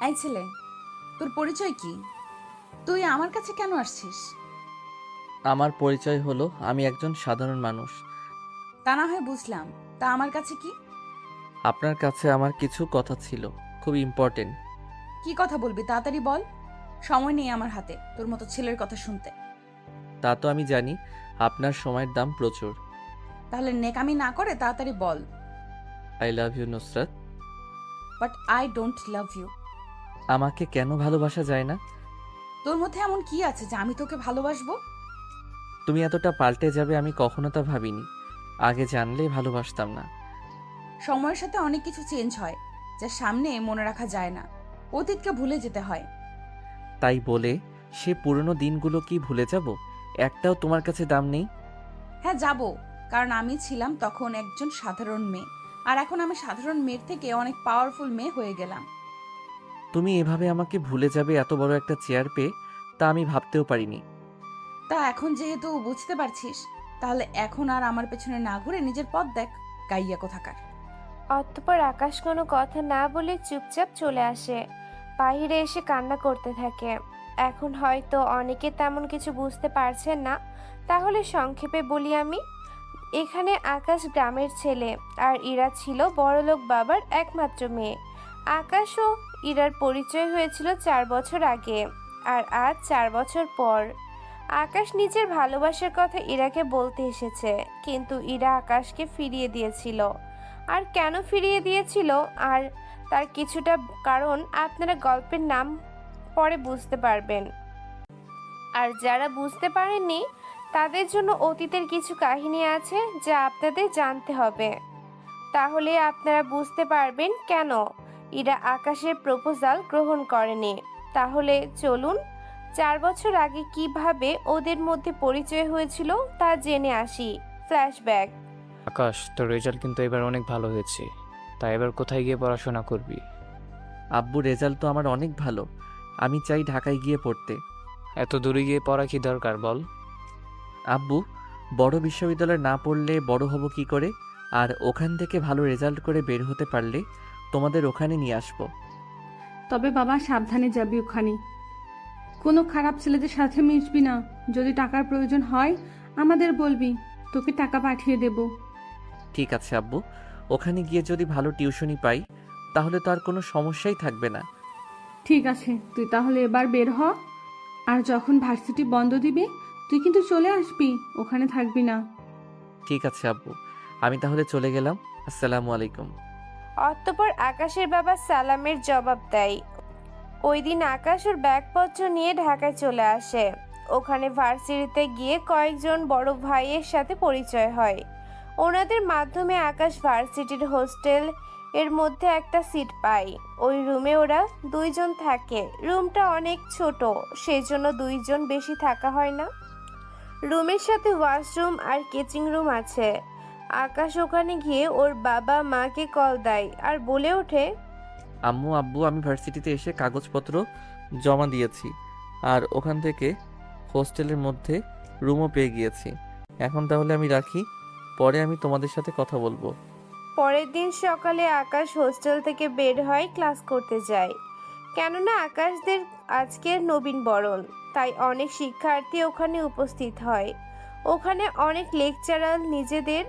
এই ছেলে, তোর পরিচয় কি? তুই আমার কাছে কেন আসছিস? আমার পরিচয় হলো আমি একজন সাধারণ মানুষ। তা না হয় বুঝলাম, তা আমার কাছে কি? আপনার কাছে আমার কিছু কথা ছিল, খুব ইম্পর্টেন্ট। কি কথা বলবি তাড়াতাড়ি বল। সময় নেই আমার হাতে তোর মতো ছেলের কথা শুনতে। তা তো আমি জানি, আপনার সময়ের দাম প্রচুর। তাহলে নেকামি না করে তাড়াতাড়ি বল। I love you Nusrat. But I don't love you. আমাকে কেন ভালোবাসা যায় না? তোর মধ্যে এমন কি আছে যে আমি তোকে ভালোবাসবো? তুমি এতটা পাল্টে যাবে আমি কখনো তা ভাবিনি। আগে জানলে ভালোবাসতাম না। সময়ের সাথে অনেক কিছু চেঞ্জ হয়, যা সামনে মনে রাখা যায় না। অতীতকে ভুলে যেতে হয়। তাই বলে সে পুরনো দিনগুলো কি ভুলে যাব? একটাও তোমার কাছে দাম নেই? হ্যাঁ যাব, কারণ আমি ছিলাম তখন একজন সাধারণ মেয়ে, আর এখন আমি সাধারণ মেয়ের থেকে অনেক পাওয়ারফুল মেয়ে হয়ে গেলাম। তুমি এভাবে আমাকে ভুলে যাবে এত বড় একটা চেয়ার পেয়ে, তা আমি ভাবতেও পারিনি। তা এখন যেহেতু বুঝতে পারছিস, তাহলে এখন আর আমার পেছনে না ঘুরে নিজের পথ দেখ, গাইয়া কোথাকার। অতঃপর আকাশ কোনো কথা না বলে চুপচাপ চলে আসে। বাহিরে এসে কান্না করতে থাকে। এখন হয়তো অনেকে তেমন কিছু বুঝতে পারছেন না, তাহলে সংক্ষেপে বলি আমি। এখানে আকাশ গ্রামের ছেলে, আর ইরা ছিল বড়লোক বাবার একমাত্র মেয়ে। আকাশ ও ইরার পরিচয় হয়েছিল 4 বছর আগে, আর আজ 4 বছর পর আকাশ নিজের ভালোবাসার কথা ইরাকে বলতে এসেছে, কিন্তু ইরা আকাশকে ফিরিয়ে দিয়েছিল। আর কেন ফিরিয়ে দিয়েছিল, আর তার কিছুটা কারণ আপনারা গল্পের নাম পরে বুঝতে পারবেন। আর যারা বুঝতে পারেননি তাদের জন্য অতীতের কিছু কাহিনী আছে যা আপনাদের জানতে হবে। তাহলে আপনারা বুঝতে পারবেন কেন ইরা আকাশের প্রপোজাল গ্রহণ করেনি। তাহলে চলুন 4 বছর আগে কিভাবে ওদের মধ্যে পরিচয় হয়েছিল তা জেনে আসি। ফ্ল্যাশব্যাক। আকাশ, তোর রেজাল্ট কিন্তু এবার অনেক ভালো হয়েছে। তাই এবার কোথায় গিয়ে পড়াশোনা করবি? আব্বু, রেজাল্ট তো আমার অনেক ভালো। আমি চাই ঢাকায় গিয়ে পড়তে। এত দূরে গিয়ে পড়া কি দরকার বল? আব্বু, বড় বিশ্ববিদ্যালয়ে না পড়লে বড় হব কি করে? আর ওখান থেকে ভালো রেজাল্ট করে বের হতে পারলে তোমাদের ওখানে নিয়ে আসবো। তবে বাবা সাবধানে যাবি ওখানে। কোনো খারাপ ছেলেদের সাথে মিশবি না। যদি টাকার প্রয়োজন হয় আমাদের বলবি, তোকে টাকা পাঠিয়ে দেব। ঠিক আছে আব্বু, ওখানে গিয়ে যদি ভালো টিউশনি পাই তাহলে তো আর কোনো সমস্যাই থাকবে না। ঠিক আছে, তুই তাহলে এবার বের হ। আর যখন ভার্সিটি বন্ধ দিবে তুই কিন্তু চলে আসবি, ওখানে থাকবি না। ঠিক আছে আব্বু, আমি তাহলে চলে গেলাম। আসসালামু আলাইকুম। অতঃপর আকাশের বাবা সালামের জবাব দেয়। ওই দিন আকাশ ওর ব্যাগপত্র নিয়ে ঢাকায় চলে আসে। ওখানে ভার্সিটিতে গিয়ে কয়েকজন বড় ভাইয়ের সাথে পরিচয় হয়। ওনাদের মাধ্যমে আকাশ ভার্সিটির হোস্টেল এর মধ্যে একটা সিট পায়। ওই রুমে ওরা 2জন থাকে। রুমটা অনেক ছোট, সেজন্য 2জন বেশি থাকা হয় না। রুমের সাথে ওয়াশরুম আর কিচিং রুম আছে। আকাশ ওখানে গিয়ে ওর বাবা মাকে কল দেয় আর বলে ওঠে, আম্মু আব্বু, আমি ভার্সিটিতে এসে কাগজপত্র জমা দিয়েছি, আর ওখান থেকে হোস্টেলের মধ্যে রুমও পেয়ে গিয়েছি। এখন তাহলে আমি রাখি, পরে আমি তোমাদের সাথে কথা বলবো। পরের দিন সকালে আকাশ হোস্টেল থেকে বের হয়, ক্লাস করতে যায়। কেননা আকাশদের আজকের নবীন বরণ, তাই অনেক শিক্ষার্থী ওখানে উপস্থিত হয়। ওখানে অনেক লেকচারার নিজেদের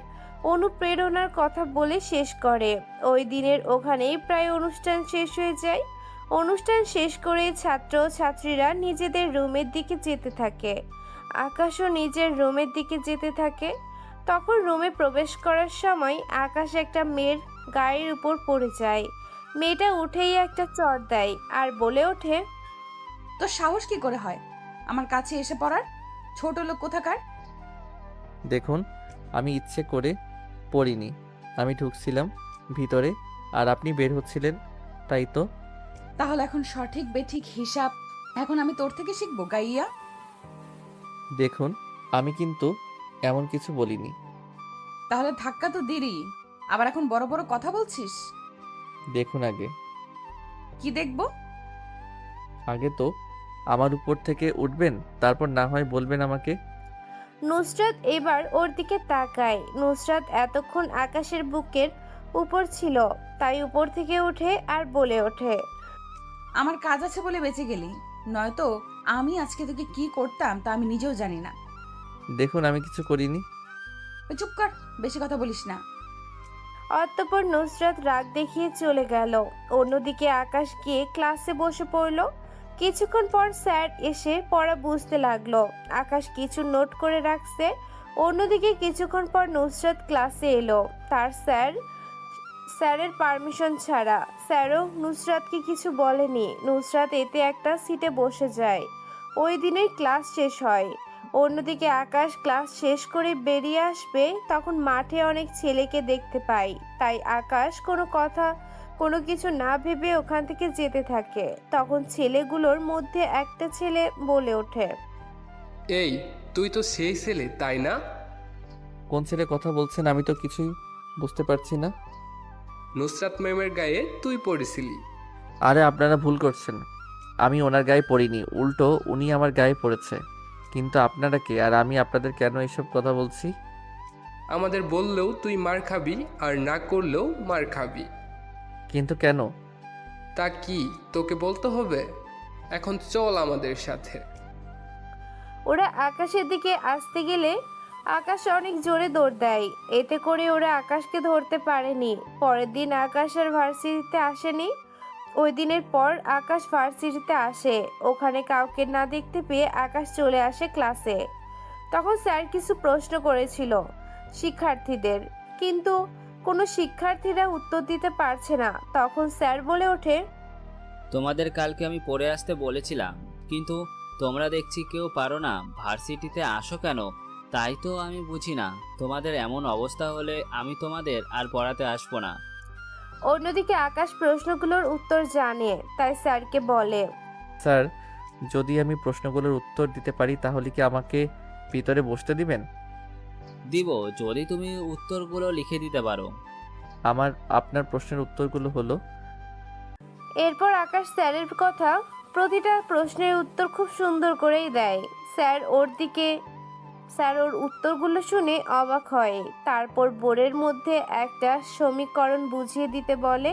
অনুপ্রেরণার কথা বলে শেষ করে। ওই দিনের ওখানেই প্রায় অনুষ্ঠান শেষ হয়ে যায়। অনুষ্ঠান শেষ করে ছাত্র ও ছাত্রীরা নিজেদের রুমের দিকে যেতে থাকে। আকাশও নিজের রুমের দিকে যেতে থাকে। তখন রুমে প্রবেশ করার সময় আকাশ একটা মেয়ের গায়ের উপর পড়ে যায়। মেয়েটা উঠেই একটা চড় দেয় আর বলে ওঠে, তোর সাহস কি করে হয় আমার কাছে এসে পড়ার, ছোট লোক কোথাকার? দেখুন, আমি ইচ্ছে করে পড়িনি। আমি ঢুকছিলাম ভিতরে আর আপনি বের হচ্ছিলেন, তাই তো। তাহলে এখন সঠিক বেঠিক হিসাব এখন আমি তোর থেকে শিখবো, গাইয়া? দেখুন, আমি কিন্তু এমন কিছু বলিনি। তাহলে ধাক্কা তো দিলি, আবার এখন বড় বড় কথা বলছিস। দেখুন আগে। কি দেখবো? আগে তো আমার উপর থেকে উঠবেন, তারপর না হয় বলবেন আমাকে। নুসরাত এবার ওর দিকে তাকায়। নুসরাত এতক্ষণ আকাশের বুকের উপর ছিল, তাই উপর থেকে উঠে আর বলে ওঠে, আমার কাজ আছে বলে বেঁচে গেলি, নয়তো আমি আজকে তোকে কি করতাম তা আমি নিজেও জানি না। দেখুন আমি কিছু করিনি। ওই চুপ কর, বেশি কথা বলিস না। অতঃপর নুসরাত রাগ দেখিয়ে চলে গেল। অন্যদিকে আকাশ গিয়ে ক্লাসে বসে পড়ল। কিছুক্ষণ পর স্যার এসে পড়া বুঝতে লাগলো। আকাশ কিছু নোট করে রাখছে। অন্যদিকে কিছুক্ষণ পর নুসরাত ক্লাসে এলো তার স্যারের পারমিশন ছাড়া। স্যারও নুসরাতকে কিছু বলেনি। নুসরাত এতে একটা সিটে বসে যায়। ওই দিনের ক্লাস শেষ হয়। অন্যদিকে আকাশ ক্লাস শেষ করে বেরিয়ে আসবে, তখন মাঠে অনেক ছেলেকে দেখতে পাই। তাই আকাশ কোনো কিছু না ভেবে ওখান থেকে যেতে থাকে। তখন ছেলেগুলোর মধ্যে একটা ছেলে বলে ওঠে, এই, তুই তো সেই ছেলে তাই না? কোন ছেলে কথা বলছেন? আমি তো কিছুই বুঝতে পারছি না। নুসরাত ম্যামের গায়ে তুই পড়েছিলি। আরে আপনারা ভুল করছেন, আমি ওনার গায়ে পড়িনি, উল্টো উনি আমার গায়ে পড়েছে। কিন্তু আপনারা কে আর আমি আপনাদের কেন এইসব কথা বলছি? আমাদের বললেও তুই মার খাবি, আর না করলেও মার খাবি। কিন্তু কেন? তা কি তোকে বলতে হবে? এখন চল আমাদের সাথে। ওরা আকাশের দিকে আসতে গেলে আকাশ অনেক জোরে দৌড় দেয়। এতে করে ওরা আকাশকে ধরতে পারেনি। পরের দিন আকাশ আর ভার্সিটিতে আসেনি। ওই দিনের পর আকাশ ভার্সিটিতে আসে। ওখানে কাউকে না দেখতে পেয়ে আকাশ চলে আসে ক্লাসে। তখন স্যার কিছু প্রশ্ন করেছিল শিক্ষার্থীদের, কিন্তু কোনো শিক্ষার্থীরা উত্তর দিতে পারছে না। তখন স্যার বলে ওঠে, তোমাদের কালকে আমি পড়ে আসতে বলেছিলাম, কিন্তু তোমরা দেখছি কেউ পারো না। ভার্সিটিতে আসো কেন তাই তো আমি বুঝি না। তোমাদের এমন অবস্থা হলে আমি তোমাদের আর পড়াতে আসবো না। অন্যদিকে আকাশ প্রশ্নগুলোর উত্তর জানে, তাই স্যারকে বলে, স্যার, যদি আমি প্রশ্নগুলোর উত্তর দিতে পারি তাহলে কি আমাকে ভিতরে বসতে দিবেন? দিব, যদি তুমি উত্তরগুলো লিখে দিতে পারো। আপনার প্রশ্নের উত্তরগুলো হলো। এরপর আকাশ স্যারের কথা প্রতিটা প্রশ্নের উত্তর খুব সুন্দর করেই দেয়। স্যার ওর উত্তরগুলো শুনে অবাক হয়। তারপর বোর্ডের মধ্যে একটা সমীকরণ বুঝিয়ে দিতে বলে।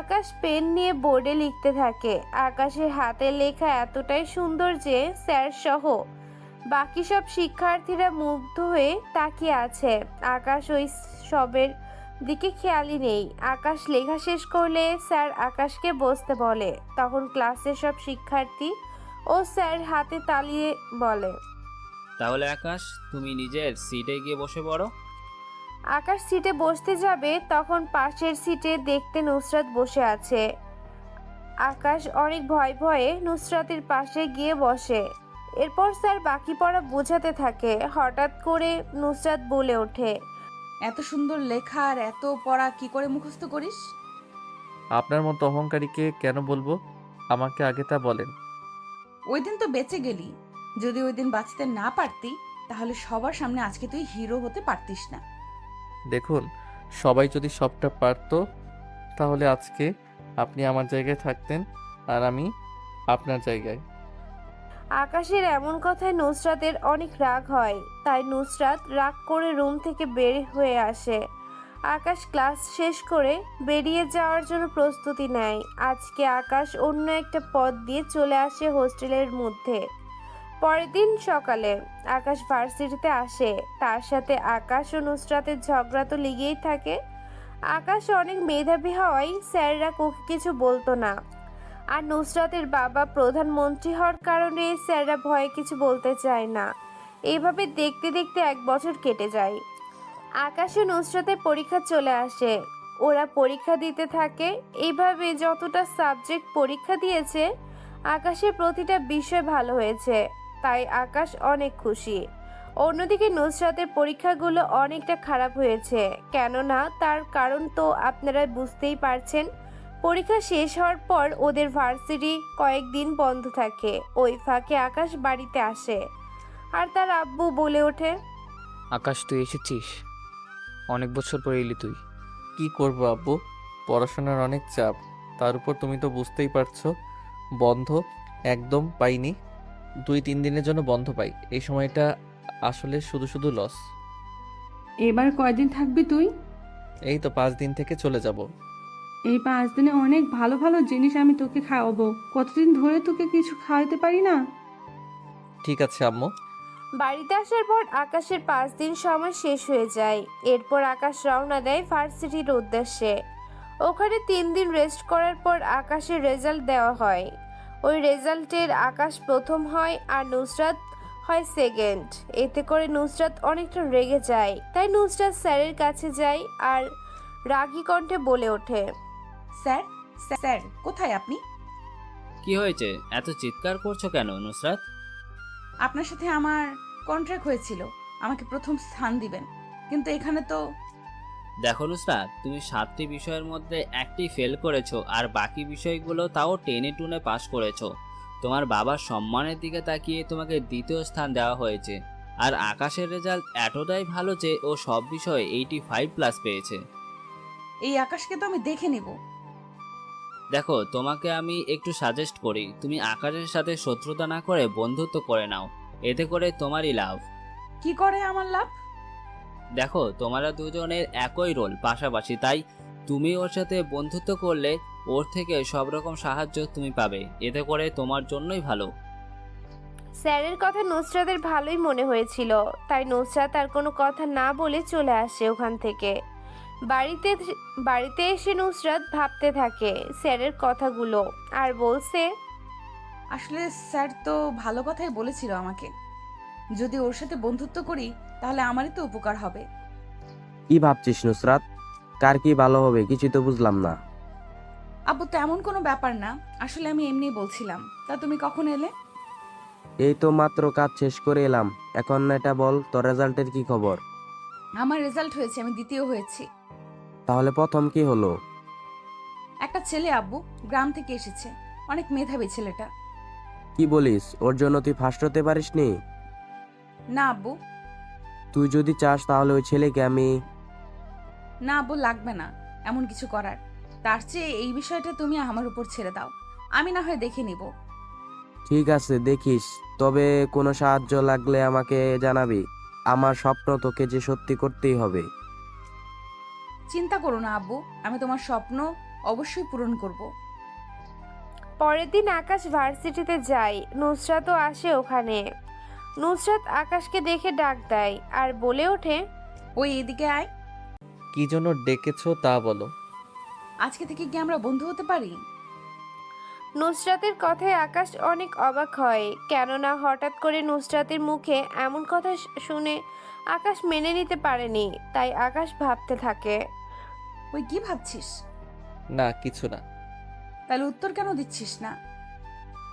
আকাশ পেন নিয়ে বোর্ডে লিখতে থাকে। আকাশের হাতের লেখা এতটাই সুন্দর যে স্যার সহ বাকি সব শিক্ষার্থীরা মুগ্ধ হয়ে তাকিয়ে আছে। আকাশ ওই সবের দিকে খেয়ালই নেই। আকাশ লেখা শেষ করলে স্যার আকাশকে বসতে বলে। তখন ক্লাসের সব শিক্ষার্থী ও স্যার হাতে তালিয়ে বলে, তাহলে আকাশ, তুমি নিজের সিটে গিয়ে বসে পড়ো। আকাশ সিটে বসতে যাবে, তখন পাশের সিটে দেখতে নুসরাত বসে আছে। আকাশ অনেক ভয়ে ভয়ে নুসরাতের পাশে গিয়ে বসে। এরপর স্যার বাকি পড়া বোঝাতে থাকে। হঠাৎ করে নুসরাত বলে ওঠে, এত সুন্দর লেখা আর এত পড়া কি করে মুখস্থ করিস? আপনার মতো অহংকারীকে কেন বলবো? আমাকে আগে তা বলেন। ওই দিন তো বেঁচে গেলি, যদি ওই দিন বাঁচতে না পারতি তাহলে সবার সামনে আজকে তুই হিরো হতে পারতিস না। দেখুন, সবাই যদি সবটা পারতো তাহলে আজকে আপনি আমার জায়গায় থাকতেন আর আমি আপনার জায়গায়। আকাশের এমন কথায় নুসরাতের অনেক রাগ হয়। তাই নুসরাত রাগ করে রুম থেকে বের হয়ে আসে। আকাশ ক্লাস শেষ করে বেরিয়ে যাওয়ার জন্য প্রস্তুতি নেয়। আজকে আকাশ অন্য একটা পথ দিয়ে চলে আসে হোস্টেলের মধ্যে। পরের দিন সকালে আকাশ ভার্সিটিতে আসে। তার সাথে আকাশ ও নুসরাতের ঝগড়া তো লেগেই থাকে। আকাশ অনেক মেধাবী হওয়ায় স্যাররা ওকে কিছু বলতো না। আর নুসরাতের বাবা প্রধানমন্ত্রী হওয়ার কারণে স্যাররা ভয়ে কিছু বলতে চায় না। এইভাবে দেখতে দেখতে 1 বছর কেটে যায়। আকাশ ও নুসরাতের পরীক্ষা চলে আসে। ওরা পরীক্ষা দিতে থাকে। এইভাবে যতটা সাবজেক্ট পরীক্ষা দিয়েছে, আকাশের প্রতিটা বিষয় ভালো হয়েছে। তাই আকাশ অনেক খুশি। অন্যদিকে নুসরাতের পরীক্ষাগুলো অনেকটা খারাপ হয়েছে। কেননা তার কারণ তো আপনারা বুঝতেই পারছেন। পরীক্ষা শেষ হওয়ার পর ওদের ভার্সিটি কয়েকদিন বন্ধ থাকে। ওই ফাঁকে আকাশ বাড়িতে আসে আর তার আব্বু বলে ওঠে, আকাশ, তুই এসেছিস? অনেক বছর পরে এলি তুই। কি করবো আব্বু, পড়াশোনার অনেক চাপ, তার উপর তুমি তো বুঝতেই পারছো, বন্ধ একদম পাইনি। 2-3 দিনের জন্য বন্ধ পাই, এই সময়টা আসলে শুধু শুধু লস। এবার কয়দিন থাকবি তুই? এই তো 5 দিন থেকে চলে যাব। এই 5 দিনে অনেক ভালো ভালো জিনিস আমি তোকে খাওয়াবো। কতদিন ধরে তোকে কিছু খাওয়াতে পারি না। ঠিক আছে আম্মু। বাড়িতে আসার পর আকাশের 5 দিন সময় শেষ হয়ে যায়। এরপর আকাশ রওনা দেয় ভার্সিটির উদ্দেশ্যে। ওখানে 3 দিন রেস্ট করার পর আকাশের রেজাল্ট দেওয়া হয়। ওই রেজাল্টের আকাশ প্রথম হয় আর নুসরাত হয় সেকেন্ড। এতে করে নুসরাত অনেকটা রেগে যায়, তাই নুসরাত স্যারের কাছে যায় আর রাগী কণ্ঠে বলে ওঠে, স্যার, স্যার কোথায় আপনি? কি হয়েছে, এত চিৎকার করছো কেন নুসরাত? আপনার সাথে আমার কন্ট্রাক্ট হয়েছিল আমাকে প্রথম স্থান দিবেন, কিন্তু এখানে তো। দেখো নুসরাত, তুমি 7টি বিষয়ের মধ্যে একটি ফেল করেছো আর বাকি বিষয়গুলো তাও টেনে টুনে পাস করেছো। তোমার বাবার সম্মানের দিকে তাকিয়ে তোমাকে 2য় স্থান দেওয়া হয়েছে। আর আকাশের রেজাল্ট এতটাই ভালো যে ও সব বিষয়ে 85+ পেয়েছে। এই আকাশকে তো আমি দেখে নিব। দেখো, তোমাকে আমি একটু সাজেস্ট করি, তুমি আকাশের সাথে শত্রুতা না করে বন্ধুত্ব করে নাও। এতে করে তোমারই লাভ। কি করে আমার লাভ? দেখো, তোমরা দুজনের একই রোল পাশাপাশি, তাই তুমি ওর সাথে বন্ধুত্ব করলে ওর থেকে সব রকম সাহায্য তুমি পাবে। এতে করে তোমার জন্যই ভালো। স্যারের কথা নুসরাতের ভালোই মনে হয়েছিল, তাই নুসরাত আর কোনো কথা না বলে চলে আসে ওখান থেকে। বাড়িতে এসে নুসরাত ভাবতে থাকে স্যারের কথাগুলো আর বলছে, আসলে স্যার তো ভালো কথাই বলেছিল আমাকে। যদি ওর সাথে বন্ধুত্ব করি তাহলে আমারই তো উপকার হবে। কি ভাবছিস নুসরাত? কার কি ভালো হবে কিছু তো বুঝলাম না। আব্বু, তেমন কোনো ব্যাপার না, আসলে আমি এমনি বলছিলাম। তা তুমি কখন এলে? এই তো মাত্র কাজ শেষ করে এলাম। এখন এটা বল, তোর রেজাল্টের কি খবর? আমার রেজাল্ট হয়েছে, আমি দ্বিতীয় হয়েছি। তাহলে প্রথম কি হলো? একটা ছেলে আব্বু, গ্রাম থেকে এসেছে, অনেক মেধাবী ছেলেটা। কি বলিস, ওর জন্য তুই ফার্স্ট হতে পারিসনি? না আব্বু। তুই যদি চাস তাহলে ওই ছেলেকে আমি। না আব্বু, লাগবে না এমন কিছু করার। তার চেয়ে এই বিষয়টা তুমি আমার উপর ছেড়ে দাও, আমি না হয় দেখে নিব। ঠিক আছে, দেখিস। তবে কোনো সাহায্য লাগলে আমাকে জানাবি। আমার স্বপ্ন তোকে যে সত্যি করতেই হবে। চিন্তা করো না আব্বু, আমি তোমার স্বপ্ন অবশ্যই পূরণ করব। পরের দিন আকাশ ভার্সিটিতে যায়। নুসরাতও আসে ওখানে। নুসরাত আকাশকে দেখে ডাক দেয় আর বলে ওঠে, ওই এদিকে আয়। কি জন্য ডেকেছো তা বলো। আজকে থেকে কি আমরা বন্ধু হতে পারি? নুসরাতের কথায় আকাশ অনেক অবাক হয়, কেননা হঠাৎ করে নুসরাতের মুখে এমন কথা শুনে আকাশ মেনে নিতে পারেনি। তাই আকাশ ভাবতে থাকে। ওই কি ভাবছিস? না, কিছু না। তাহলে উত্তর কেন দিচ্ছিস না?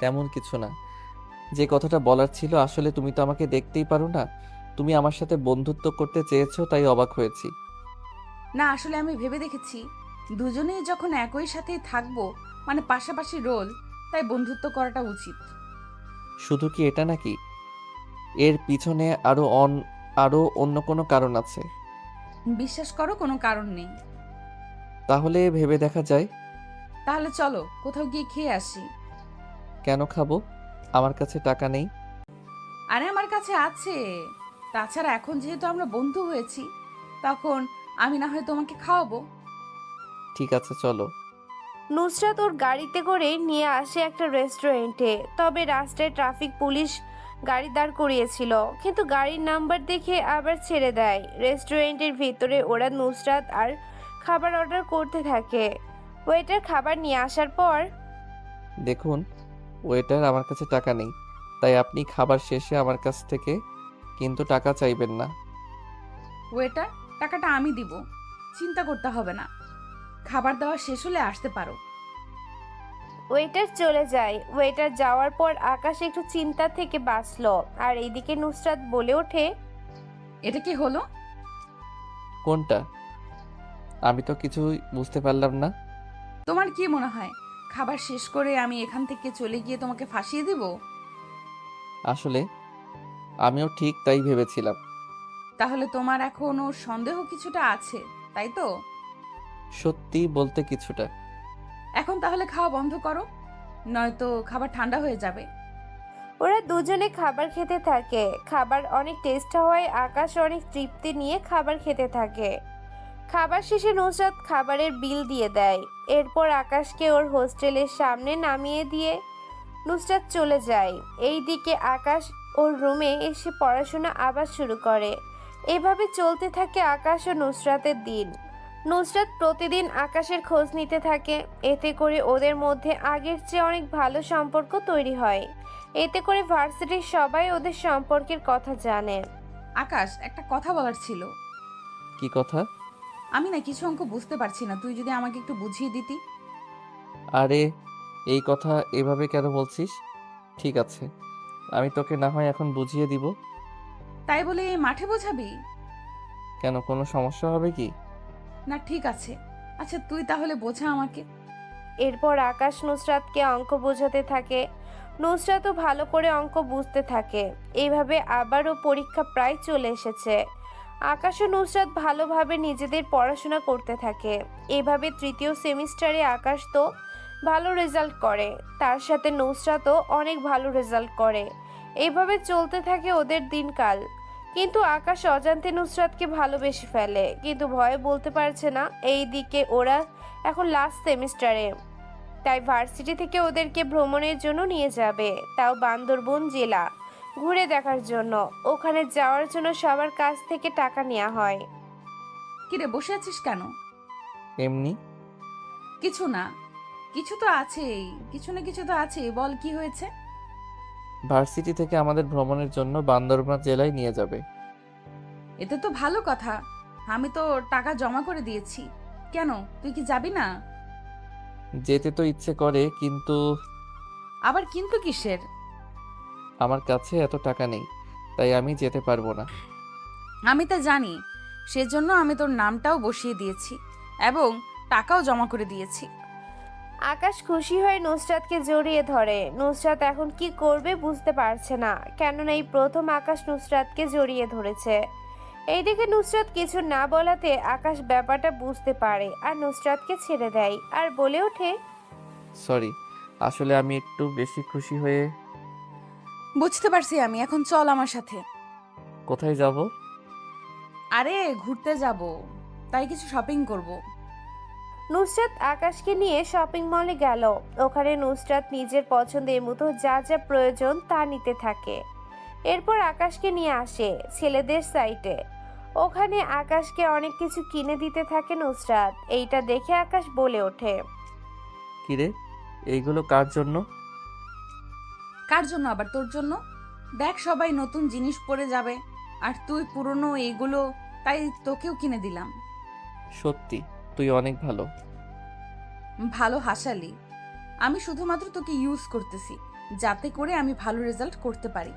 তেমন কিছু না। যে কথাটা বলার ছিল, আসলে তুমি তো আমাকে দেখতেই পারো না। তুমি আমার সাথে বন্ধুত্ব করতে চেয়েছো তাই অবাক হয়েছি। না, আসলে আমি ভেবে দেখেছি দুজনেই যখন একই সাথেই থাকবো, মানে পাশাপাশি রোল, তাই বন্ধুত্ব করাটা উচিত। শুধু কি এটা নাকি? এর পিছনে আরো অন্য কোনো কারণ আছে? বিশ্বাস করো, কোনো কারণ নেই। তাহলে ভেবে দেখা যায়। তাহলে চলো কোথাও গিয়ে খেয়ে আসি। কেন খাবো? আমার কাছে টাকা নেই। আরে আমার কাছে আছে। তাছাড়া এখন যেহেতু আমরা বন্ধু হয়েছি, তখন আমি না হয় তোমাকে খাওয়াবো। ঠিক আছে, চলো। নুসরাত ওর গাড়িতে করে নিয়ে আসে একটা রেস্টুরেন্টে। তবে রাস্তায় ট্রাফিক পুলিশ গাড়ি দাঁড় করিয়েছিল, কিন্তু গাড়ির নাম্বার দেখে আবার ছেড়ে দেয়। রেস্টুরেন্টের ভিতরে ওরা নুসরাত আর খাবার অর্ডার করতে থাকে। ওয়েটার খাবার নিয়ে আসার পর, দেখুন ওয়েটার, আমার কাছে টাকা নেই, তাই আপনি খাবার শেষে আমার কাছ থেকে কিন্তু টাকা চাইবেন না। ওয়েটার, টাকাটা আমি দিব, চিন্তা করতে হবে না। খাবার দেওয়া শেষ হলে আসতে পারো। ওয়েটার চলে যায়। ওয়েটার যাওয়ার পর আকাশ একটু চিন্তা থেকে বাঁচলো। আর এইদিকে নুসরাত বলে ওঠে, এটা কি হলো? কোনটা? আমি তো কিছুই বুঝতে পারলাম না। তোমার কি মনে হয় খাবার শেষ করে আমি এখান থেকে চলে গিয়ে তোমাকে ফাঁসিয়ে দিব? আসলে আমিও ঠিক তাই ভেবেছিলাম। তাহলে তোমার এখনো সন্দেহ কিছুটা আছে, তাই তো? সত্যি বলতে কিছুটা। এখন তাহলে খাওয়া বন্ধ করো, নয়তো খাবার ঠান্ডা হয়ে যাবে। ওরা দুজনে খাবার খেতে থাকে। খাবার অনেক টেস্ট হওয়ায় আকাশ অনেক তৃপ্তি নিয়ে খাবার খেতে থাকে। খাবার শেষে নুসরাত খাবারের বিল দিয়ে দেয়। এরপর আকাশকে ওর হোস্টেলের সামনে নামিয়ে দিয়ে নুসরাত চলে যায়। এইদিকে আকাশ ওর রুমে এসে পড়াশোনা আবার শুরু করে। এভাবে চলতে থাকে আকাশ ও নুসরাতের দিন। নুসরাত প্রতিদিন আকাশের খোঁজ নিতে থাকে। এতে করে ওদের মধ্যে আগের চেয়ে অনেক ভালো সম্পর্ক তৈরি হয়। এতে করে ভার্সিটির সবাই ওদের সম্পর্কের কথা জানে। আকাশ, একটা কথা বলার ছিল। কি কথা? আমি না কিছু অঙ্ক বুঝতে পারছি না, তুই যদি আমাকে একটু বুঝিয়ে দিতি। আরে এই কথা এভাবে কেন বলছিস? ঠিক আছে, আমি তোকে না হয় এখন বুঝিয়ে দিব। তাই বলে মাঠে বোঝাবি? কেন, কোনো সমস্যা হবে কি? না ঠিক আছে, আচ্ছা তুই তাহলে বোঝা আমাকে। এরপর আকাশ নুসরাতকে অঙ্ক বোঝাতে থাকে। নুসরাতও ভালো করে অঙ্ক বুঝতে থাকে। এইভাবে আবারও পরীক্ষা প্রায় চলে এসেছে। আকাশ ও নুসরাত ভালোভাবে নিজেদের পড়াশোনা করতে থাকে। এভাবে তৃতীয় সেমিস্টারে আকাশ তো ভালো রেজাল্ট করে, তার সাথে নুসরাতও অনেক ভালো রেজাল্ট করে। এইভাবে চলতে থাকে ওদের দিনকাল। কিন্তু আকাশ অজান্তে নুসরাতকে ভালোবেসে ফেলে, কিন্তু ভয়ে বলতে পারছে না। এই দিকে ওরা এখন লাস্ট সেমিস্টারে, তাই ভার্সিটি থেকে ওদেরকে ভ্রমণের জন্য নিয়ে যাবে, তাও বান্দরবন জেলা ঘুরে দেখার জন্য। ওখানে যাওয়ার জন্য সবার কাছ থেকে টাকা নেওয়া হয়। কিরে বসে আছিস কেন? এমনি। কিছু না, কিছু তো আছেই, কিছু না কিছু তো আছেই, বল কি হয়েছে? ভার্সিটি থেকে আমাদের ভ্রমণের জন্য বান্দরবান জেলায় নিয়ে যাবে। এতে তো ভালো কথা, আমি তো টাকা জমা করে দিয়েছি। কেন, তুই কি যাবি না? যেতে তো ইচ্ছে করে, কিন্তু আবার কিন্তু কিসের? আমার কাছে এত টাকা নেই, তাই আমি যেতে পারবো না। আমি তা জানি, সেজন্য আমি তোর নামটাও বসিয়ে দিয়েছি এবং টাকাও জমা করে দিয়েছি। আকাশ খুশি হয়ে নুসরাতকে জড়িয়ে ধরে। নুসরাত এখন কি করবে বুঝতে পারছে না, কেননা এই প্রথম আকাশ নুসরাতকে জড়িয়ে ধরেছে। এইদিকে নুসরাত কিছু না বলাতে আকাশ ব্যাপারটা বুঝতে পারে আর নুসরাতকে ছেড়ে দেয় আর বলে ওঠে, সরি, আসলে আমি একটু বেশি খুশি হয়ে। বুঝতে পারছি আমি, এখন চল আমার সাথে। কোথায় যাব? আরে ঘুরতে যাব, তাই কিছু শপিং করব। নুসরাত আকাশকে নিয়ে শপিং মলে গেল। ওখানে নুসরাত নিজের পছন্দের মতো যা যা প্রয়োজন তা নিতে থাকে। এরপর আকাশকে নিয়ে আসে ছেলেদের সাইটে। ওখানে আকাশকে অনেক কিছু কিনে দিতে থাকে নুসরাত। এইটা দেখে আকাশ বলে ওঠে, কিরে, এইগুলো কার জন্য? কার জন্য আবার? তোর জন্য। দেখ সবাই নতুন জিনিস পরে যাবে আর তুই পুরনো এগুলো, তাই তোকেও কিনে দিলাম। সত্যি তুই অনেক ভালো। ভালো হাসালি। আমি শুধুমাত্র তোকে ইউজ করতেছি যাতে করে আমি ভালো রেজাল্ট করতে পারি।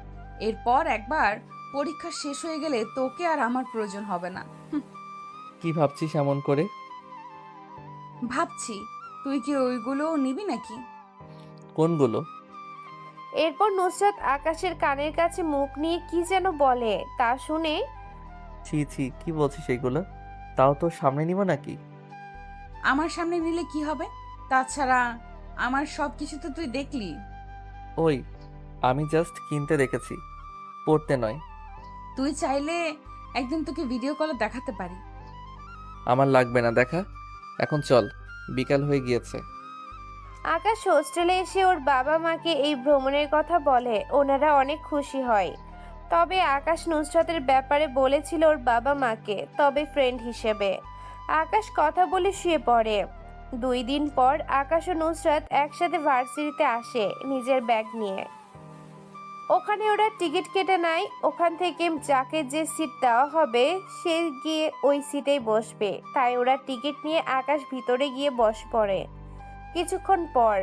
এরপর একবার পরীক্ষা শেষ হয়ে গেলে তোকে আর আমার প্রয়োজন হবে না। কি ভাবছিস এমন করে? ভাবছি তুই কি ওইগুলো নিবি নাকি? কোনগুলো? এরপর নুসরাত আকাশের কানের কাছে মুখ নিয়ে কি যেন বলে, তা শুনে ছি ছি, কি বলছিস এইগুলো? তাও তোর সামনে নিব নাকি? আমার সামনে নিলে কি হবে? তাছাড়া আমার সব কিছু তো তুই দেখলি। ওই, আমি জাস্ট কিনতে দেখেছি, পড়তে নয়। তুই চাইলে একদিন তোকে ভিডিও কলে দেখাতে পারি। আমার লাগবে না দেখা, এখন চল, বিকাল হয়ে গিয়েছে। আকাশ হোস্টেলে এসে ওর বাবা মাকে এই ভ্রমণের কথা বলে। ওনারা অনেক খুশি হয়। তবে আকাশ নুসরাতের ব্যাপারে বলেছিল ওর বাবা মাকে, তবে ফ্রেন্ড হিসেবে। আকাশ কথা বলে শুয়ে পড়ে। 2 দিন পর আকাশ ও নুসরাত একসাথে ভার্সিটিতে আসে নিজের ব্যাগ নিয়ে। ওখানে ওরা টিকিট কেটে নেয়। ওখান থেকে যাকে যে সিট দেওয়া হবে সে গিয়ে ওই সিটেই বসবে। তাই ওরা টিকিট নিয়ে আকাশ ভিতরে গিয়ে বসে পড়ে। কিছুক্ষণ পর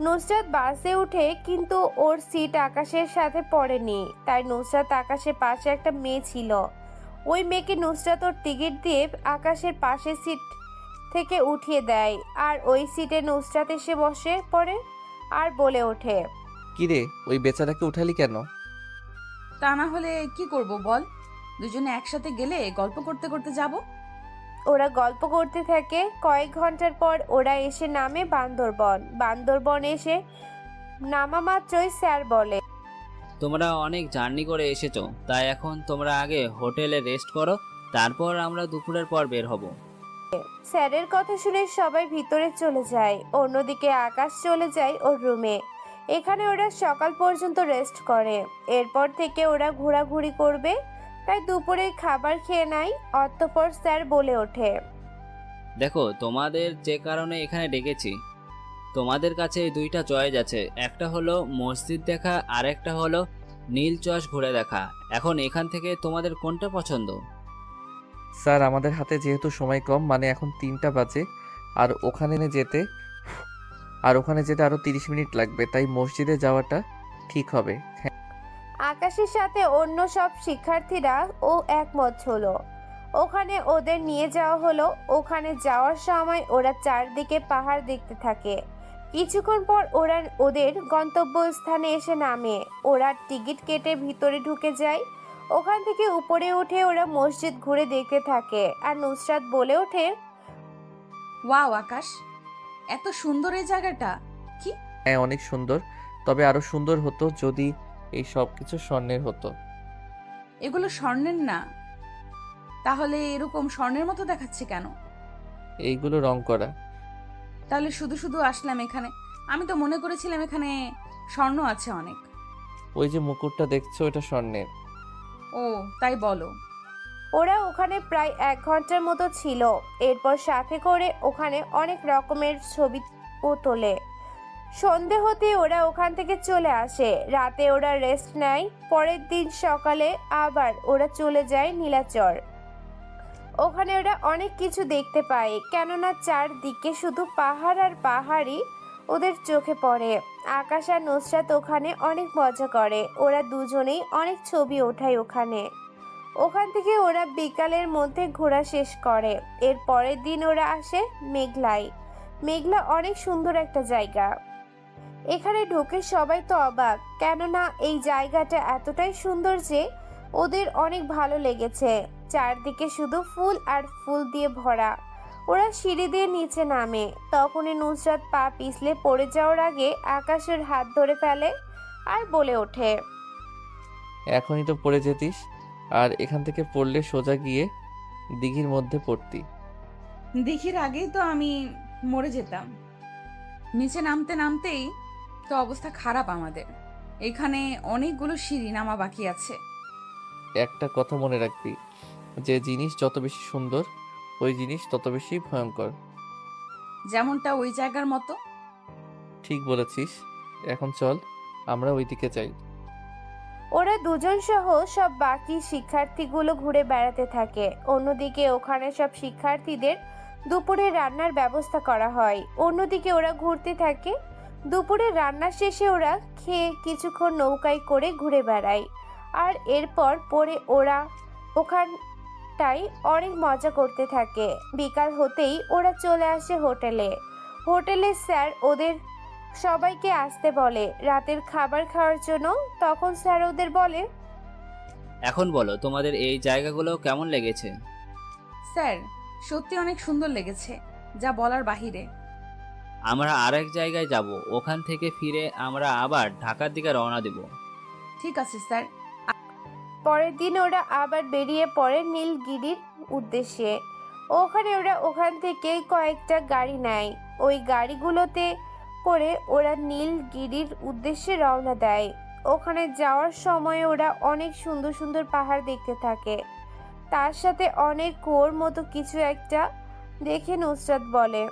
নুসরাত বাসে উঠে, কিন্তু ওর সিট আকাশের সাথে পড়েনি। তাই নুসরাত আকাশের পাশে একটা মেয়ে ছিল। ওই মেয়েকে নুসরাত ওর টিকিট দিয়ে আকাশের পাশের সিট থেকে উঠিয়ে দেয় আর ওই সিটে নুসরাত এসে বসে পড়ে আর বলে ওঠে, কিরে, ওই বেচারাকে উঠালি কেন? তা না হলে কি করব বল? দুজনে একসাথে গেলে গল্প করতে করতে যাব। ওরা গল্প করতে থাকে। কয়েক ঘন্টার পর ওরা এসে নামে বান্দরবন। বান্দরবন এসে নামা মাত্রই স্যার বলে, তোমরা অনেক জার্নি করে এসেছো, তাই এখন তোমরা আগে হোটেলে রেস্ট করো, তারপর আমরা দুপুরের পর বের হব। স্যারের কথা শুনে সবাই ভিতরে চলে যায়। অন্যদিকে আকাশ চলে যায় ওর রুমে। এখানে ওরা সকাল পর্যন্ত রেস্ট করে। এরপর থেকে ওরা ঘোরাঘুরি করবে, তাই দুপুরে খাবার খেয়ে নেয়। অতঃপর স্যার বলে ওঠে, দেখো, তোমাদের যে কারণে এখানে ডেকেছি, তোমাদের কাছে এই দুইটা চয়েস আছে। একটা হলো মসজিদ দেখা, আর একটা হলো নীল চশ ঘুরে দেখা। এখন এখান থেকে তোমাদের কোনটা পছন্দ? স্যার আমাদের হাতে যেহেতু সময় কম, মানে এখন 3টা বাজে, আর ওখানে যেতে আরও 30 মিনিট লাগবে, তাই মসজিদে যাওয়াটা ঠিক হবে। হ্যাঁ, আকাশের সাথে অন্য সব শিক্ষার্থীরা ও একমত হলো। ওখানে ওদের নিয়ে যাওয়া হলো। ওখানে যাওয়ার সময় ওরা চারদিকে পাহাড় দেখতে থাকে। কিছুক্ষণ পর ওরা ওদের গন্তব্যস্থানে এসে নামে। ওরা টিকিট কেটে ভিতরে ঢুকে যায়। ওখান থেকে উপরে উঠে ওরা মসজিদ ঘুরে দেখতে থাকে। আর নুসরাত বলে ওঠে, ওয়াও আকাশ, এত সুন্দর এই জায়গাটা। কি? হ্যাঁ অনেক সুন্দর, তবে আরও সুন্দর হতো যদি এই সব কিছু স্বর্ণের হতো। এগুলো স্বর্ণের না, তাহলে এরকম স্বর্ণের মতো দেখাচ্ছে কেন? এইগুলো রং করা। তাহলে শুধু শুধু আসলাম এখানে। আমি তো মনে করেছিলাম এখানে স্বর্ণ আছে অনেক। ওই যে মুকুটটা দেখছো, এটা স্বর্ণের। ও তাই বলো। ওরা ওখানে প্রায় 1 ঘন্টার মতো ছিল। এরপর সাথে করে ওখানে অনেক রকমের ছবিও তোলে। সন্ধে হতে ওরা ওখান থেকে চলে আসে। রাতে ওরা রেস্ট নেয়। পরের দিন সকালে আবার ওরা চলে যায় নীলাচর। ওখানে ওরা অনেক কিছু দেখতে পায়, কেননা চারদিকে শুধু পাহাড় আর পাহাড়ই ওদের চোখে পড়ে। আকাশ আর নুসরাত ওখানে অনেক মজা করে। ওরা দুজনেই অনেক ছবি ওঠায় ওখানে। ওখান থেকে ওরা বিকালের মধ্যে ঘোরা শেষ করে। এর পরের দিন ওরা আসে মেঘলায়। মেঘলা অনেক সুন্দর একটা জায়গা। এখানে ঢুকে সবাই তো অবাক, কেননা এই জায়গাটা এতটাই সুন্দর যে ওদের অনেক ভালো লেগেছে। চারদিকে শুধু ফুল আর ফুল দিয়ে ভরা। ওরা সিঁড়ি দিয়ে নিচে নামে। তখনই নুসরাত পা পিছলে পড়ে যাওয়ার আগে আকাশের হাত ধরে ফেলে আর বলে ওঠে, এখনই তো পড়ে যেতিস, আর এখান থেকে পড়লে সোজা গিয়ে দিঘির মধ্যে পড়তি। দেখির আগেই তো আমি মরে যেতাম। নিচে নামতে নামতেই তো অবস্থা খারাপ আমাদের। এখানে অনেকগুলো সিঁড়ি নামা বাকি আছে। একটা কথা মনে রাখবি, যে জিনিস যত বেশি সুন্দর, ওই জিনিস তত বেশি ভয়ঙ্কর। যেমনটা ওই জায়গার মতো। ঠিক বলেছিস। এখন চল আমরা ওইদিকে যাই। ওরা দুজন সহ সব বাকি শিক্ষার্থীগুলো ঘুরে বেড়াতে থাকে। অন্যদিকে ওখানে সব শিক্ষার্থীদের দুপুরে রান্নার ব্যবস্থা করা হয়। অন্যদিকে ওরা ঘুরতে থাকে। দুপুরে রান্না শেষে ওরা খেয়ে কিছুক্ষণ নৌকায় করে ঘুরে বেড়ায়। আর এরপর পরে ওরা ওখানটায় অনেক মজা করতে থাকে। বিকাল হতেই ওরা চলে আসে হোটেলে। হোটেলে স্যার ওদের সবাইকে আসতে বলে রাতের খাবার খাওয়ার জন্য। তখন স্যার ওদের বলে, এখন বলো, তোমাদের এই জায়গাগুলো কেমন লেগেছে? স্যার সত্যি অনেক সুন্দর লেগেছে, যা বলার বাহিরে। আমরা আরেক জায়গায় যাব। ওখান থেকে ফিরে আমরা আবার ঢাকার দিকে রওনা দেব। ঠিক আছে স্যার। পরের দিন ওরা আবার বেরিয়ে পড়ে নীলগিরির উদ্দেশ্যে। ওখানে ওরা ওখান থেকে কয়েকটা গাড়ি নেয়। ওই গাড়িগুলোতে করে ওরা নীলগিরির উদ্দেশ্যে রওনা দেয়। ওখানে যাওয়ার সময় ওরা অনেক সুন্দর সুন্দর পাহাড় দেখতে থাকে। তার সাথে অনেক কুয়োর মতো কিছু একটা দেখে নুসরাত বলে,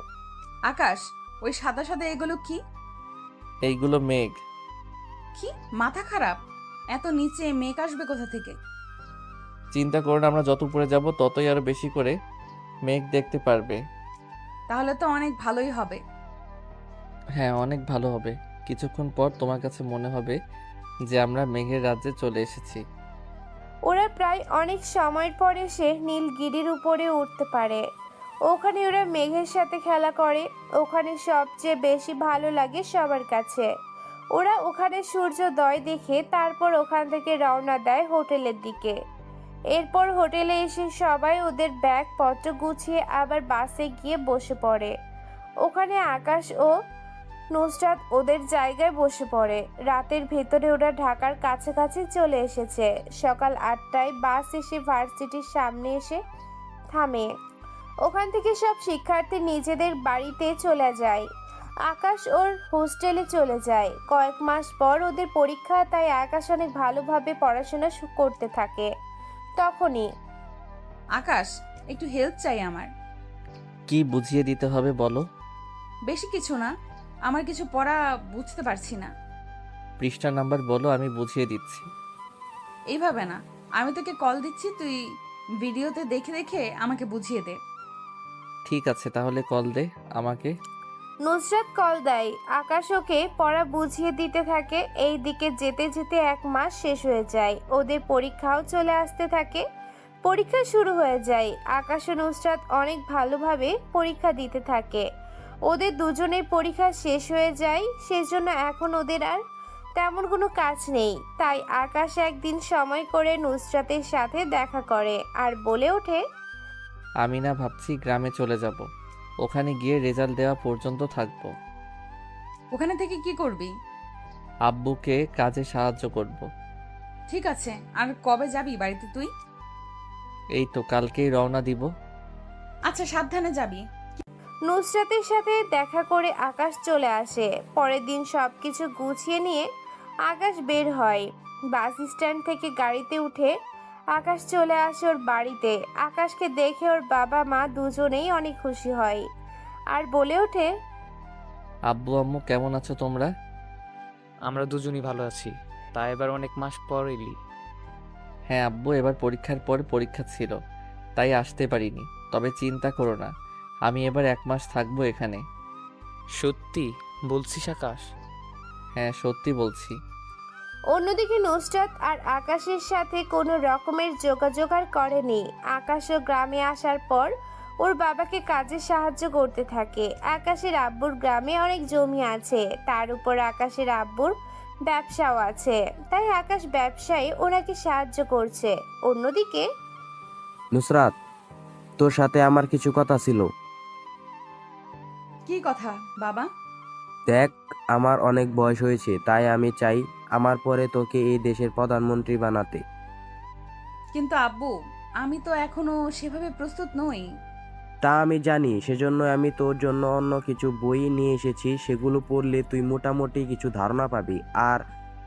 আকাশ, ওই সাদা সাদা এগুলো কি? এইগুলো মেঘ। কি মাথা খারাপ? এত নিচে মেঘ আসবে কোথা থেকে? চিন্তা করো না, আমরা যত উপরে যাব ততই আরো বেশি করে মেঘ দেখতে পারবে। তাহলে তো অনেক ভালোই হবে। হ্যাঁ অনেক ভালো হবে। কিছুক্ষণ পর তোমার কাছে মনে হবে যে আমরা মেঘের রাজ্যে চলে এসেছি। ওরা প্রায় অনেক সময় পর এসে নীলগিরির উপরে উঠতে পারে। ওখানে ওরা মেঘের সাথে খেলা করে। ওখানে সবচেয়ে বেশি ভালো লাগে সবার কাছে। ওরা ওখানে সূর্যোদয় দেখে তারপর ওখান থেকে রওনা দেয় হোটেলের দিকে। এরপর হোটেলে এসে সবাই ওদের ব্যাগপত্র গুছিয়ে আবার বাসে গিয়ে বসে পড়ে। ওখানে আকাশ ও নুসরাত ওদের জায়গায় বসে পড়ে। রাতের ভেতরে ওরা ঢাকার কাছাকাছি চলে এসেছে। সকাল 8টায় বাস এসে ভার্সিটির সামনে এসে থামে। ওখান থেকে সব শিক্ষার্থী নিজেদের বাড়িতে চলে যায়। আকাশ ওর হোস্টেলে চলে যায়। কয়েক মাস পর ওদের পরীক্ষা, তাই আকাশ অনেক ভালোভাবে পড়াশোনা করতে থাকে। তখনই আকাশ, একটু হেল্প চাই আমার। কি বুঝিয়ে দিতে হবে বলো? বেশি কিছু না, আমার কিছু পড়া বুঝতে পারছি না। পৃষ্ঠা নাম্বার বলো, আমি বুঝিয়ে দিচ্ছি। এইভাবে না, আমি তোকে কল দিচ্ছি, তুই ভিডিওতে দেখে দেখে আমাকে বুঝিয়ে দে। ঠিক আছে, তাহলে কল দে আমাকে। নুসরাত কল দেয়। আকাশ ওকে পড়া বুঝিয়ে দিতে থাকে। এই দিকে যেতে যেতে 1 মাস শেষ হয়ে যায়। ওদের পরীক্ষাও চলে আসতে থাকে। পরীক্ষা শুরু হয়ে যায়। আকাশ ও নুসরাত অনেক ভালোভাবে পরীক্ষা দিতে থাকে। ওদের দুজনের পরীক্ষা শেষ হয়ে যায়, সেজন্য এখন ওদের আর তেমন কোনো কাজ নেই। তাই আকাশ একদিন সময় করে নুসরাতের সাথে দেখা করে আর বলে ওঠে, আমি না ভাবছি গ্রামে চলে যাব, ওখানে গিয়ে রেজাল্ট দেওয়া পর্যন্ত থাকবো। ওখানে থেকে কি করবি? আব্বুকে কাজে সাহায্য করব। ঠিক আছে, আর কবে যাবি বাড়িতে তুই? এই তো কালকেই রওনা দিব। আচ্ছা, সাবধানে যাবি। নুসরাতের সাথে দেখা করে আকাশ চলে আসে। পরের দিন সবকিছু গুছিয়ে নিয়ে আকাশ বের হয়। বাস স্ট্যান্ড থেকে গাড়িতে উঠে আকাশ চলে আসে ওর বাড়িতে। আকাশকে দেখে ওর বাবা মা দুজনেই অনেক খুশি হয় আর বলে ওঠে, আব্বু আম্মু কেমন আছো তোমরা? আমরা দুজনই ভালো আছি। তাই এবার অনেক মাস পর এলি। হ্যাঁ আব্বু, এবার পরীক্ষার পর পরীক্ষা ছিল, তাই আসতে পারিনি। তবে চিন্তা করো না, আমি এবার 1 মাস থাকবো এখানে। সত্যি বলছিস আকাশ? হ্যাঁ সত্যি বলছি। অন্যদিকে নুসরাত আর আকাশের সাথে কোনো রকমের যোগাযোগ আর করেনি। আকাশও গ্রামে আসার পর ওর বাবাকে কাজে সাহায্য করতে থাকে। আকাশের আব্বুর গ্রামে অনেক জমি আছে, তার উপর আকাশের আব্বুর ব্যবসাও আছে, তাই আকাশ ব্যবসায় ওনাকে সাহায্য করছে। অন্যদিকে নুসরাত, তোর সাথে আমার কিছু কথা ছিল। কি কথা বাবা? দেখ, আমার অনেক বয়স হয়েছে, তাই আমি চাই আমার পরে তোকে এই দেশের প্রধানমন্ত্রী বানাতে। কিন্তু আব্বু, আমি তো এখনো সেভাবে প্রস্তুত নই। তা আমি জানি, সেজন্য আমি তোর জন্য অন্য কিছু বই নিয়ে এসেছি। সেগুলো পড়লে তুই মোটামুটি কিছু ধারণা পাবি, আর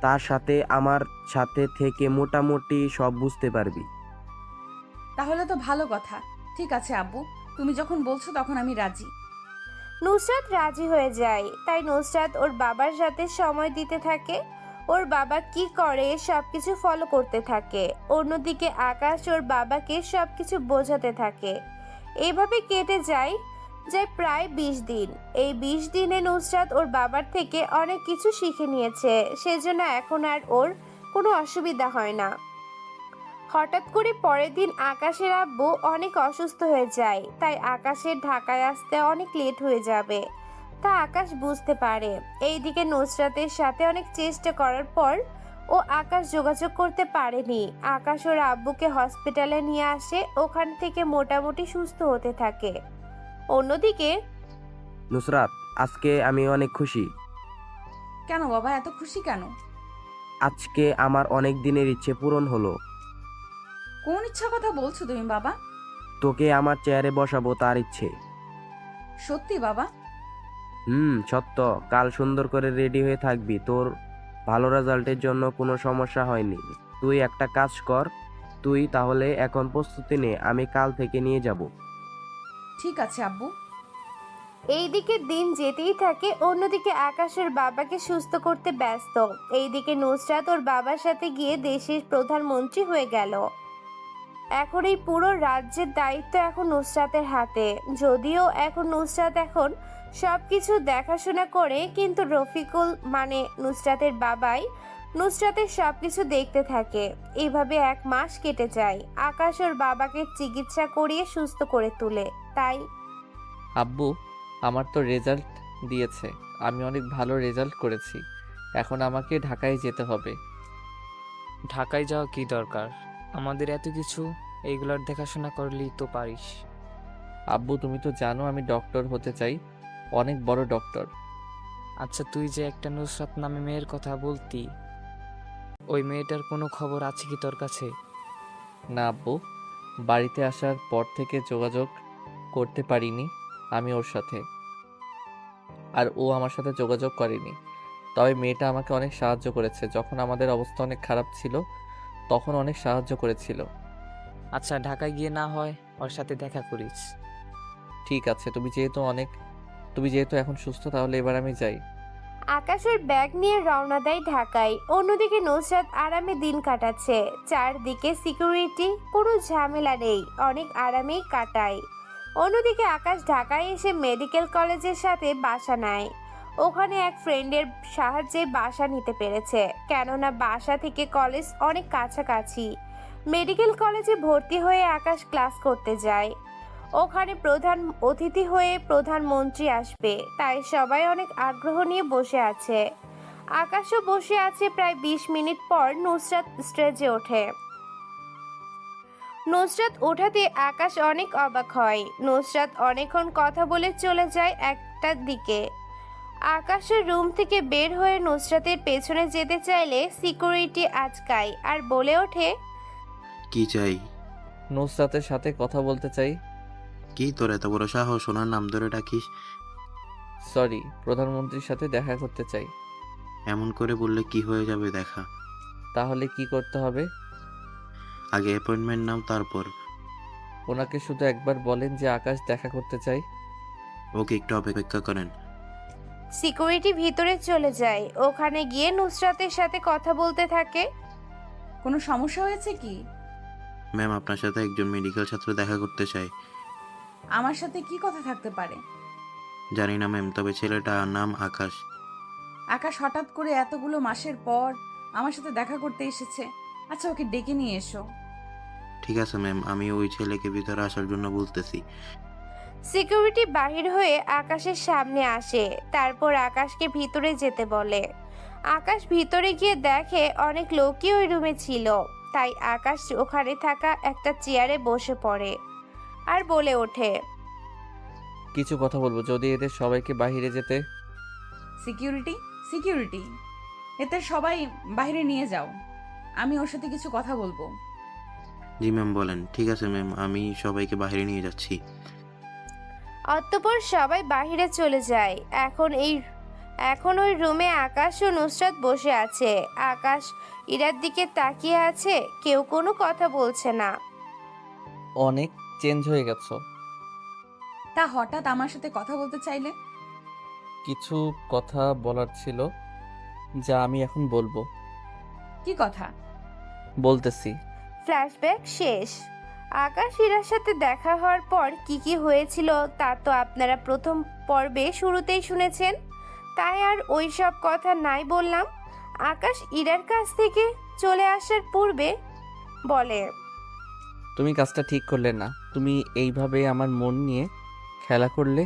তার সাথে আমার সাথে থেকে মোটামুটি সব বুঝতে পারবি। তাহলে তো ভালো কথা। ঠিক আছে আব্বু, তুমি যখন বলছো তখন আমি রাজি। নুসরাত রাজি হয়ে যায়। তাই নুসরাত ওর বাবার সাথে সময় দিতে থাকে। ওর বাবা কি করে সবকিছু ফলো করতে থাকে। অন্যদিকে আকাশ ওর বাবাকে সবকিছু বোঝাতে থাকে। এভাবে কেটে যায় প্রায় 20 দিন। এই 20 দিনে নুসরাত ওর বাবার থেকে অনেক কিছু শিখে নিয়েছে, সেজন্য এখন আর ওর কোনো অসুবিধা হয় না। হঠাৎ করে পরের দিন আকাশের আব্বু অনেক অসুস্থ হয়ে যায়, তাই আকাশের ঢাকায় আসতে অনেক লেট হয়ে যাবে, তা আকাশ বুঝতে পারে। এইদিকে নুসরাতের সাথে অনেক চেষ্টা করার পর ও আকাশ যোগাযোগ করতে পারেনি। আকাশ ওর আব্বুকে হসপিটালে নিয়ে আসে, ওখান থেকে মোটামুটি সুস্থ হতে থাকে। অন্যদিকে নুসরাত, আজকে আমি অনেক খুশি। কেন বাবা, এত খুশি কেন? আজকে আমার অনেক দিনের ইচ্ছে পূরণ হলো। কোন ইচ্ছার কথা বলছো তুমি বাবা? তোকে আমার চেয়ারে বসাবো, তার ইচ্ছে। সত্যি বাবা? সত্য। কাল সুন্দর করে রেডি হয়ে থাকবি। তোর ভালো রেজাল্টের জন্য কোনো সমস্যা হয়নি। তুই একটা কাজ কর, তুই তাহলে এখন প্রস্তুতি নে, আমি কাল থেকে নিয়ে যাব। ঠিক আছে আব্বু। এইদিকে দিন যেতেই থাকে। অন্যদিকে আকাশের বাবাকে সুস্থ করতে ব্যস্ত। এইদিকে নুসরাত ওর বাবার সাথে গিয়ে দেশের প্রধানমন্ত্রী হয়ে গেল। এখন এই পুরো রাজ্যের দায়িত্ব এখন নুসরাতের হাতে। যদিও এখন নুসরাত এখন সবকিছু দেখাশোনা করে, কিন্তু রফিকুল মানে নুসরাতের বাবাই নুসরাতের সবকিছু দেখতে থাকে। এইভাবে 1 মাস কেটে যায়। আকাশ ওর বাবাকে চিকিৎসা করিয়ে সুস্থ করে তোলে। তাই আব্বু, আমার তো রেজাল্ট দিয়েছে, আমি অনেক ভালো রেজাল্ট করেছি। এখন আমাকে ঢাকায় যেতে হবে। ঢাকায় যাওয়া কি দরকার? আমাদের এত কিছু, এইগুলার দেখাশোনা করলেই তো পারিস। আব্বু তুমি তো জানো আমি ডক্টর হতে চাই, অনেক বড় ডক্টর। আচ্ছা, তুই যে একটা নুসরাত নামে মেয়ের কথা বলতি, ওই মেয়েটার কোনো খবর আছে কি তোর কাছে? না আব্বু, বাড়িতে আসার পর থেকে যোগাযোগ করতে পারিনি আমি ওর সাথে, আর ও আমার সাথে যোগাযোগ করেনি। তবে মেয়েটা আমাকে অনেক সাহায্য করেছে, যখন আমাদের অবস্থা অনেক খারাপ ছিল তখন অনেক সাহায্য করেছিল। আচ্ছা, ঢাকায় গিয়ে না হয় ওর সাথে দেখা করিস। ঠিক আছে, তুমি যেহেতু এখন সুস্থ, তাহলে এবার আমি যাই। আকাশের ব্যাগ নিয়ে রওনা দেয় ঢাকায়। অন্যদিকে নুসরাত আরামে দিন কাটাচ্ছে। চারদিকে সিকিউরিটি, কোনো ঝামেলা নেই, অনেক আরামেই কাটায়। অন্যদিকে আকাশ ঢাকায় এসে মেডিকেল কলেজের সাথে বাসা নেয়। ওখানে এক ফ্রেন্ডের সাহায্যে বাসা নিতে পেরেছে, কেননা বাসা থেকে কলেজ অনেক কাছাকাছি। মেডিকেল কলেজে ভর্তি হয়ে আকাশ ক্লাস করতে যায়। ওখানে প্রধান অতিথি হয়ে প্রধানমন্ত্রী আসবে, তাই সবাই অনেক আগ্রহ নিয়ে বসে আছে। আকাশও বসে আছে। প্রায় 20 মিনিট পর নুসরাত স্টেজে ওঠে। নুসরাত ওঠাতে আকাশ অনেক অবাক হয়। নুসরাত অনেকক্ষণ কথা বলে চলে যায় একটার দিকে। আকাশের রুম থেকে বের হয়ে নুসরাতের পেছনে যেতে চাইলে সিকিউরিটি আচকায় আর বলে ওঠে, কি চাই? নুসরাতের সাথে কথা বলতে চাই। কি তোর এত বড় সাহস ওনার নাম ধরে ডাকিস? সরি, প্রধানমন্ত্রীর সাথে দেখা করতে চাই। এমন করে বললে কি হয়ে যাবে দেখা? তাহলে কি করতে হবে? আগে অ্যাপয়েন্টমেন্ট নাও, তারপর। ওনাকে শুধু একবার বলেন যে আকাশ দেখা করতে চাই। ওকে একটু অপেক্ষা করেন। সিকিউরিটি ভিতরে চলে যায়। ওখানে গিয়ে নুসরাতের সাথে কথা বলতে থাকে। কোনো সমস্যা হয়েছে কি? ম্যাম, আপনার সাথে একজন মেডিকেল ছাত্র দেখা করতে চাই। আমার সাথে কি কথা থাকতে পারে? জানি না ম্যাম, তবে ছেলেটার নাম আকাশ। আকাশ হঠাৎ করে এতগুলো মাসের পর আমার সাথে দেখা করতে এসেছে। আচ্ছা, ওকে ডেকে নিয়ে এসো। ঠিক আছে ম্যাম, আমি ওই ছেলেকে ভিতরে আসার জন্য বলতেছি। সিকিউরিটি বাহির হয়ে আকাশের সামনে আসে, তারপর আকাশকে ভিতরে যেতে বলে। আকাশ ভিতরে গিয়ে দেখে অনেক লোকই ওই রুমে ছিল, তাই আকাশ ওখানে থাকা একটা চেয়ারে বসে পড়ে আর বলে ওঠে, কিছু কথা বলবো, যদি এদের সবাইকে বাইরে যেতে। সিকিউরিটি, এতে সবাই বাইরে নিয়ে যাও, আমি ওর সাথে কিছু কথা বলবো। জি ম্যাম, বলেন। ঠিক আছে ম্যাম, আমি সবাইকে বাইরে নিয়ে যাচ্ছি। অতঃপর সবাই বাহিরে চলে যায়। এখন ওই রুমে আকাশ ও নুসরাত বসে আছে। আকাশ ইরার দিকে তাকিয়ে আছে, কেউ কোনো কথা বলছে না। অনেক চেঞ্জ হয়ে গেছো। তা হঠাৎ আমার সাথে কথা বলতে চাইলে? কিছু কথা বলার ছিল, যা আমি এখন বলবো। কি কথা? বলতেছি। ফ্ল্যাশব্যাক শেষ। আকাশ ইরার সাথে দেখা হওয়ার পর কি কি হয়েছিল তা তো আপনারা প্রথম পর্বে শুরুতেই শুনেছেন, তাই আর ওই সব কথা নাই বললাম। আকাশ ইরার কাছ থেকে চলে আসার পূর্বে বলে, তুমি কাজটা ঠিক করলে না। তুমি এইভাবে আমার মন নিয়ে খেলা করলে।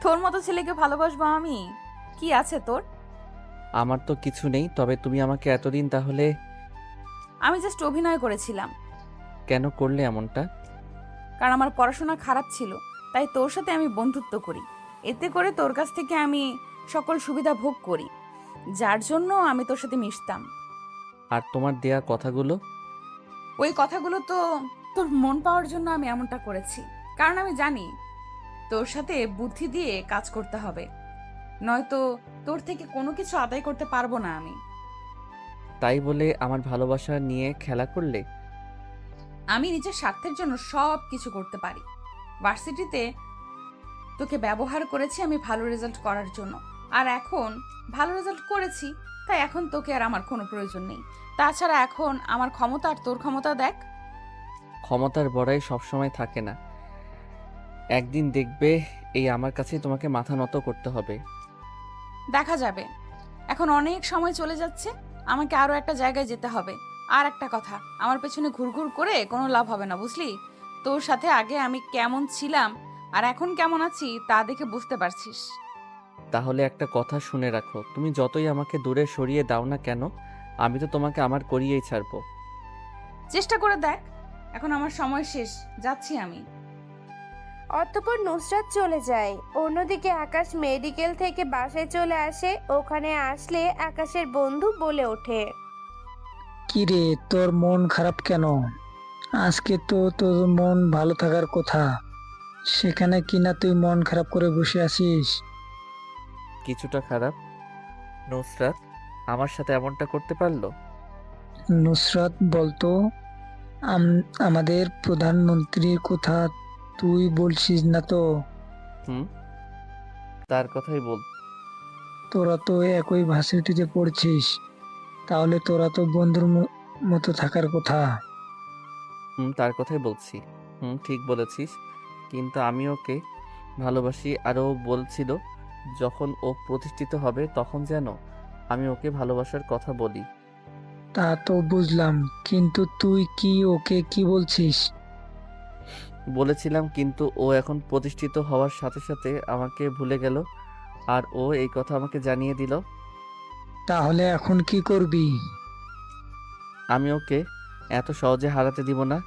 তোর মতো ছেলেকে ভালোবাসবো আমি? কি আছে তোর? আমার তো কিছু নেই, তবে তুমি আমাকে এতদিন তাহলে। আমি জাস্ট অভিনয় করেছিলাম। কেন করলে এমনটা? কারণ আমার পড়াশোনা খারাপ ছিল, তাই তোর সাথে আমি বন্ধুত্ব করি। এতে করে তোর কাছ থেকে আমি সকল সুবিধা ভোগ করি, যার জন্য আমি তোর সাথে মিশতাম। আর তোমার দেয়া কথাগুলো? ওই কথাগুলো তো তোর মন পাওয়ার জন্য আমি এমনটা করেছি, কারণ আমি জানি তোর সাথে বুদ্ধি দিয়ে কাজ করতে হবে, নয়তো তোর থেকে কোনো কিছু আদায় করতে পারবো না আমি। তাই বলে আমার ভালোবাসা নিয়ে খেলা করলে? আমি নিজের স্বার্থের জন্য সব কিছু করতে পারি। ভার্সিটিতে তোকে ব্যবহার করেছি আমি ভালো রেজাল্ট করার জন্য, আর এখন ভালো রেজাল্ট করেছি, তাই এখন তোকে আর আমার কোনো প্রয়োজন নেই। তাছাড়া এখন আমার ক্ষমতা আর তোর ক্ষমতা দেখ। ক্ষমতার বড়াই সবসময় থাকে না, একদিন দেখবে এই আমার কাছেই তোমাকে মাথা নত করতে হবে। দেখা যাবে, এখন অনেক সময় চলে যাচ্ছে, আমাকে আরো একটা জায়গায় যেতে হবে। আর একটা কথা, আমার পেছনে ঘুরঘুর করে কোনো লাভ হবে না, বুঝলি? তোর সাথে আগে আমি কেমন ছিলাম আর এখন কেমন আছি তা দেখে বুঝতে পারছিস। তাহলে একটা কথা শুনে রাখো, তুমি যতই আমাকে দূরে সরিয়ে দাও না কেন, আমি তো তোমাকে আমার করিয়েই ছাড়বো। চেষ্টা করে দেখ। এখন আমার সময় শেষ, যাচ্ছি আমি। অতঃপর নুসরাত চলে যায়। অন্যদিকে আকাশ মেডিকেল থেকে বাসায় চলে আসে। ওখানে আসলে আকাশের বন্ধু বলে ওঠে, কি রে, তোর মন খারাপ কেন? আজকে তো তোর মন ভালো থাকার কথা, সেখানে কিনা তুই মন খারাপ করে বসে আছিস। কিছুটা খারাপ। নুসরাত আমার সাথে এমনটা করতে পারলো? নুসরাত বলতো, আমাদের প্রধানমন্ত্রীর কথা তুই বলছিস না তো? হুম, তার কথাই বল। তোরা তো একই ভার্সিটিতে পড়ছিস, তাহলে তোরা তো বন্ধুর মতো থাকার কথা। হুম, তার কথাই বলছি। হুম, ঠিক বলেছিস, কিন্তু আমি ওকে ভালোবাসি। আর ও বলছিল যখন ও প্রতিষ্ঠিত হবে তখন যেন আমি ওকে ভালোবাসার কথা বলি। তা তো বুঝলাম, কিন্তু তুই কি ওকে কি বলছিস? বলেছিলাম, কিন্তু ও এখন প্রতিষ্ঠিত হওয়ার সাথে সাথে আমাকে ভুলে গেল, আর ও এই কথা আমাকে জানিয়ে দিল। তাহলে এখন কি করবি? আমি ওকে এত সহজে হারাতে দিব না।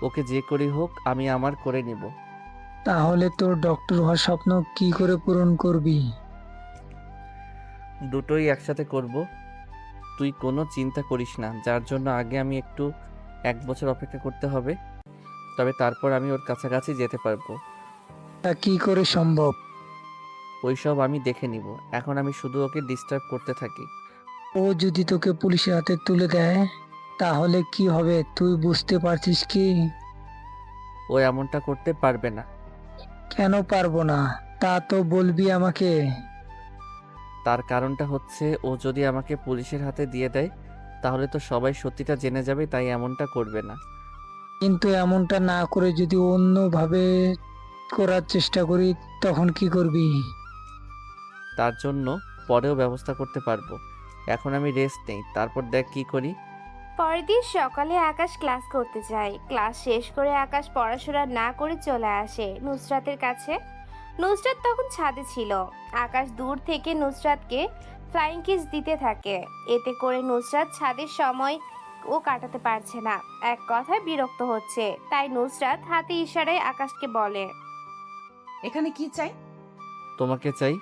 ওকে যে করেই হোক আমি আমার করে নিব। তাহলে তোর ডক্টর হওয়ার স্বপ্ন কি করে পূরণ করবি? দুটোই একসাথে করব। তুই কোনো চিন্তা করিস না, যার জন্য আগে আমি একটু 1 বছর অপেক্ষা করতে হবে, তবে তারপর আমি ওর কাছাকাছি যেতে পারবো। তা কি করে সম্ভব? ওইসব আমি দেখে নিব, এখন আমি শুধু ওকে ডিস্টার্ব করতে থাকি। ও যদি তোকে পুলিশের হাতে তুলে দেয় তাহলে কি হবে তুই বুঝতে পারছিস কি? ও এমনটা করতে পারবে না। কেন পারবো না? তা তো বলবি আমাকে। তার কারণটা হচ্ছে, ও যদি আমাকে পুলিশের হাতে দিয়ে দেয় তাহলে তো সবাই সত্যিটা জেনে যাবে, তাই এমনটা করবে না। কিন্তু এমনটা না করে যদি অন্যভাবে করার চেষ্টা করি তখন কি করবি? তার জন্য পরেও ব্যবস্থা করতে পারবো। এখন আমি রেস্ট নেই, তারপর দেখ কি করি। পরের দিন সকালে আকাশ ক্লাস করতে যায়। ক্লাস শেষ করে আকাশ পড়াশোনা না করে চলে আসে নুসরাতের কাছে। নুসরাত তখন ছাদে ছিল। আকাশ দূর থেকে নুসরাতকে ফ্লাইং কিস দিতে থাকে। এতে করে নুসরাত ছাদের সময় ও কাটাতে পারছে না, এক কথায় বিরক্ত হচ্ছে। তাই নুসরাত হাতে ইশারায় আকাশকে বলে, এখানে কি চাই? তোমাকে চাই।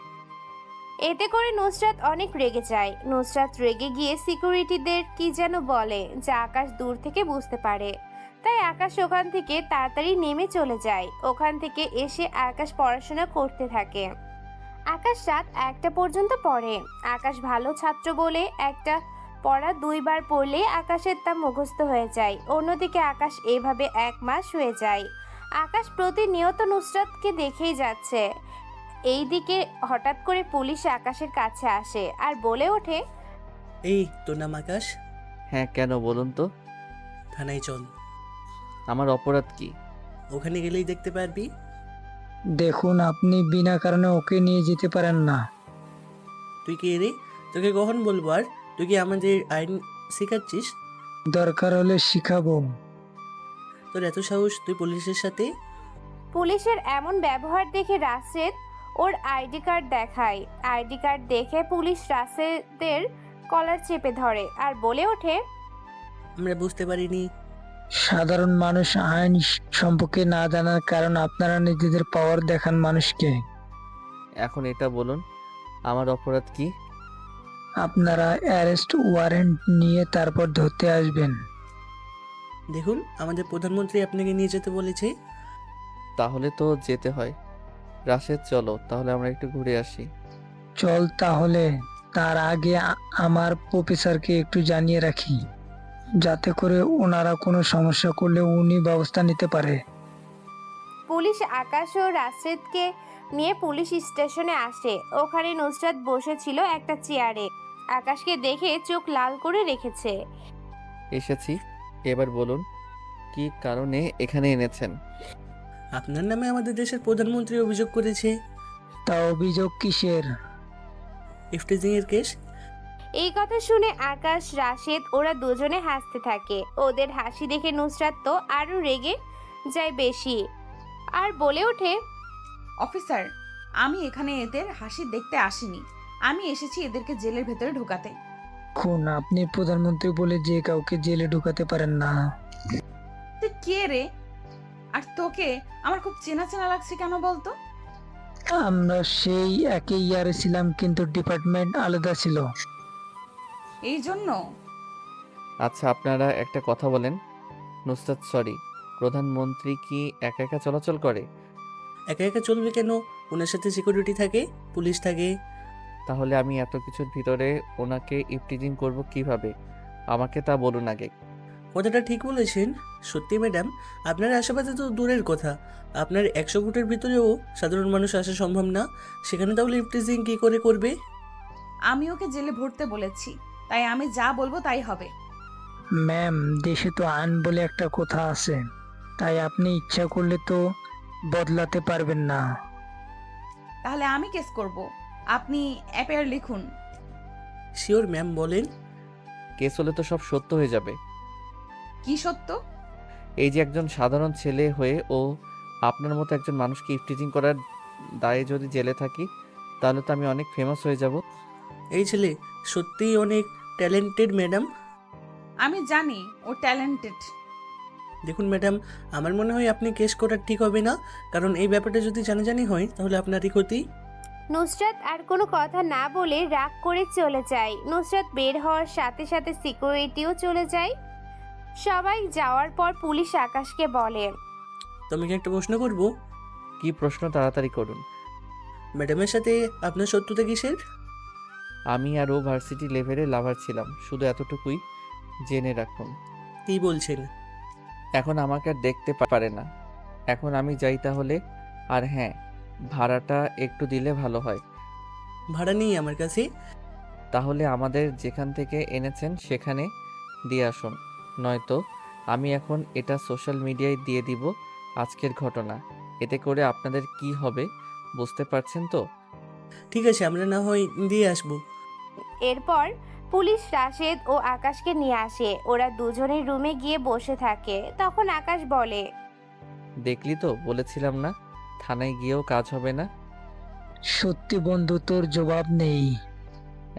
এতে করে নুসরাত অনেক রেগে যায়। নুসরাত রেগে গিয়ে সিকিউরিটিদের কি যেন বলে, যা আকাশ দূর থেকে বুঝতে পারে। তাই আকাশ ওখান থেকে তাড়াতাড়ি নেমে চলে যায়। ওখান থেকে এসে আকাশ পড়াশোনা করতে থাকে। আকাশ রাত 1টা পর্যন্ত পড়ে। আকাশ ভালো ছাত্র বলে একটা পড়া 2বার পড়লে আকাশের তা মুখস্থ হয়ে যায়। অন্যদিকে আকাশ এভাবে 1 মাস হয়ে যায়। আকাশ প্রতিনিয়ত নুসরাতকে দেখেই যাচ্ছে। এইদিকে হঠাৎ করে পুলিশ আকাশের কাছে আসে আর বলে ওঠে, এই তোর নাম আকাশ? হ্যাঁ, কেন বলুন তো? থানায় চল, আমার অপরাধ কি? ওখানে গেলেই দেখতে পারবি। দেখুন, আপনি বিনা কারণে ওকে নিয়ে যেতে পারেন না। তুই কে রে? তোকে কখন বলবো? আর তুই কি আমাদের আইন শেখাচ্ছিস? দরকার হলে শিখাবো। তোর এত সাহস তুই পুলিশের সাথে? পুলিশের এমন ব্যবহার দেখে রাশেদ ওর আইডি কার্ড দেখায়। আইডি কার্ড দেখে পুলিশ রাশেদের কলার চেপে ধরে আর বলে ওঠে, আমরা বুঝতে পারিনি। সাধারণ মানুষ আইন সম্পর্কে না জানার কারণ আপনারা নিজেদের পাওয়ার দেখান মানুষকে। এখন এটা বলুন, আমার অপরাধ কি? আপনারা অ্যারেস্ট ওয়ারেন্ট নিয়ে তারপর ধরতে আসবেন। দেখুন, আমাদের প্রধানমন্ত্রী আপনাকে নিয়ে যেতে বলেছে। তাহলে তো যেতে হয়। রাশেদ, চলো তাহলে আমরা একটু ঘুরে আসি। চল তাহলে। তার আগে আমার প্রফেসরকে একটু জানিয়ে রাখি, যাতে করে ওনারা কোনো সমস্যা করলে উনি ব্যবস্থা নিতে পারে। পুলিশ আকাশ ও রাশেদকে নিয়ে পুলিশ স্টেশনে আসে। ওখানে নুসরাত বসেছিল একটা চেয়ারে। আকাশকে দেখে চোখ লাল করে রেখেছে। এসেছি, এবার বলুন কি কারণে এখানে এনেছেন? আপনার নামে আমাদের দেশের প্রধানমন্ত্রী অভিযোগ করেছে। তা অভিযোগ কিসের? ইফটিজিং এর কেস। এই কথা শুনে আকাশ, রাশেদ ওরা দুজনে হাসতে থাকে। ওদের হাসি দেখে নুসরাত তো আরো রেগে যায় বেশি আর বলে ওঠে, অফিসার, আমি এখানে এদের হাসি দেখতে আসিনি। আমি এসেছি এদেরকে জেলের ভেতরে ঢোকাতে। খুন, আপনি প্রধানমন্ত্রী বলে যে কাউকে জেলে ঢুকাতে পারেন না। তুই কে রে? আর তোকে আমার খুব চেনা চেনা লাগছে কেন বলতো? আমরা সেই একই ইয়ারে ছিলাম, কিন্তু ডিপার্টমেন্ট আলাদা ছিল। এই জন্য? আচ্ছা, আপনারা একটা কথা বলেন। নুসরাত, সরি, প্রধানমন্ত্রী কি একা একা চলাচল করে? একা একা চলবে কেন? ওনার সাথে সিকিউরিটি থাকে, পুলিশ থাকে। তাহলে আমি এত কিছুর ভিতরে ওনাকে ইফটিজিং করব কিভাবে? আমাকে তা বলুন আগে। কথাটা ঠিক বলেছেন। সত্যি ম্যাডাম, আপনার আশেপাশে তো দূরের কথা, আপনার 100 ফুটের ভিতরেও সাধারণ মানুষ আসা সম্ভব না, সেখানে তাহলে ইফটিজিং কি করে করবে? আমি ওকে জেলে ভরতে বলেছি, তাই আমি যা বলবো তাই হবে। ম্যাম, দেশে তো আইন বলে একটা কথা আছে, তাই আপনি ইচ্ছা করলে তো বদলাতে পারবেন না। তাহলে আমি কেস করব, আপনি এফআইআর লিখুন। শিওর ম্যাম, বলেন। কেস হলে তো সব সত্য হয়ে যাবে। কি সত্য? এই যে একজন সাধারণ ছেলে হয়ে ও আপনার মতো একজন মানুষকে ইফটিজিং করার দায়ে যদি জেলে থাকি, তাহলে তো আমি অনেক ফেমাস হয়ে যাব। এই ছেলে সত্যিই অনেক ট্যালেন্টেড ম্যাডাম। আমি জানি ও ট্যালেন্টেড। দেখুন ম্যাডাম, আমার মনে হয় আপনি কেস করা ঠিক হবে না, কারণ এই ব্যাপারটা যদি জানাজানি হয় তাহলে আপনারই ক্ষতি। নুসরাত আর কোনো কথা না বলে রাগ করে চলে যায়। নুসরাত বের হওয়ার সাথে সাথে সিকিউরিটিও চলে যায়। সবাই যাওয়ার পর পুলিশ আকাশকে বলে, তুমি কি একটা প্রশ্ন করব? কি প্রশ্ন? তাড়াতাড়ি করুন। ম্যাডামের সাথে আপনার শত্রুতা কিসের? আমি আর ও ভার্সিটি লেভেলে লাভার ছিলাম, শুধু এতটুকুই জেনে রাখুন। কি বলছেন? এখন আমাকে আর দেখতে পারে না। এখন আমি যাই তাহলে। আর হ্যাঁ, ভাড়াটা একটু দিলে ভালো হয়। ভাড়া নেই আমার কাছে। তাহলে আমাদের যেখান থেকে এনেছেন সেখানে দিয়ে আসুন, নয়তো আমি এখন এটা সোশ্যাল মিডিয়ায় দিয়ে দিব আজকের ঘটনা। এতে করে আপনাদের কি হবে বুঝতে পারছেন তো? ঠিক আছে, আমরা না হয় দিয়ে আসবো। এরপর পুলিশ রাশেদ ও আকাশকে নিয়ে আসে। ওরা দুজনের রুমে গিয়ে বসে থাকে। তখন আকাশ বলে, দেখলি তো, বলেছিলাম না থানায় গিয়েও কাজ হবে না। সত্যি বন্ধু, তোর জবাব নেই।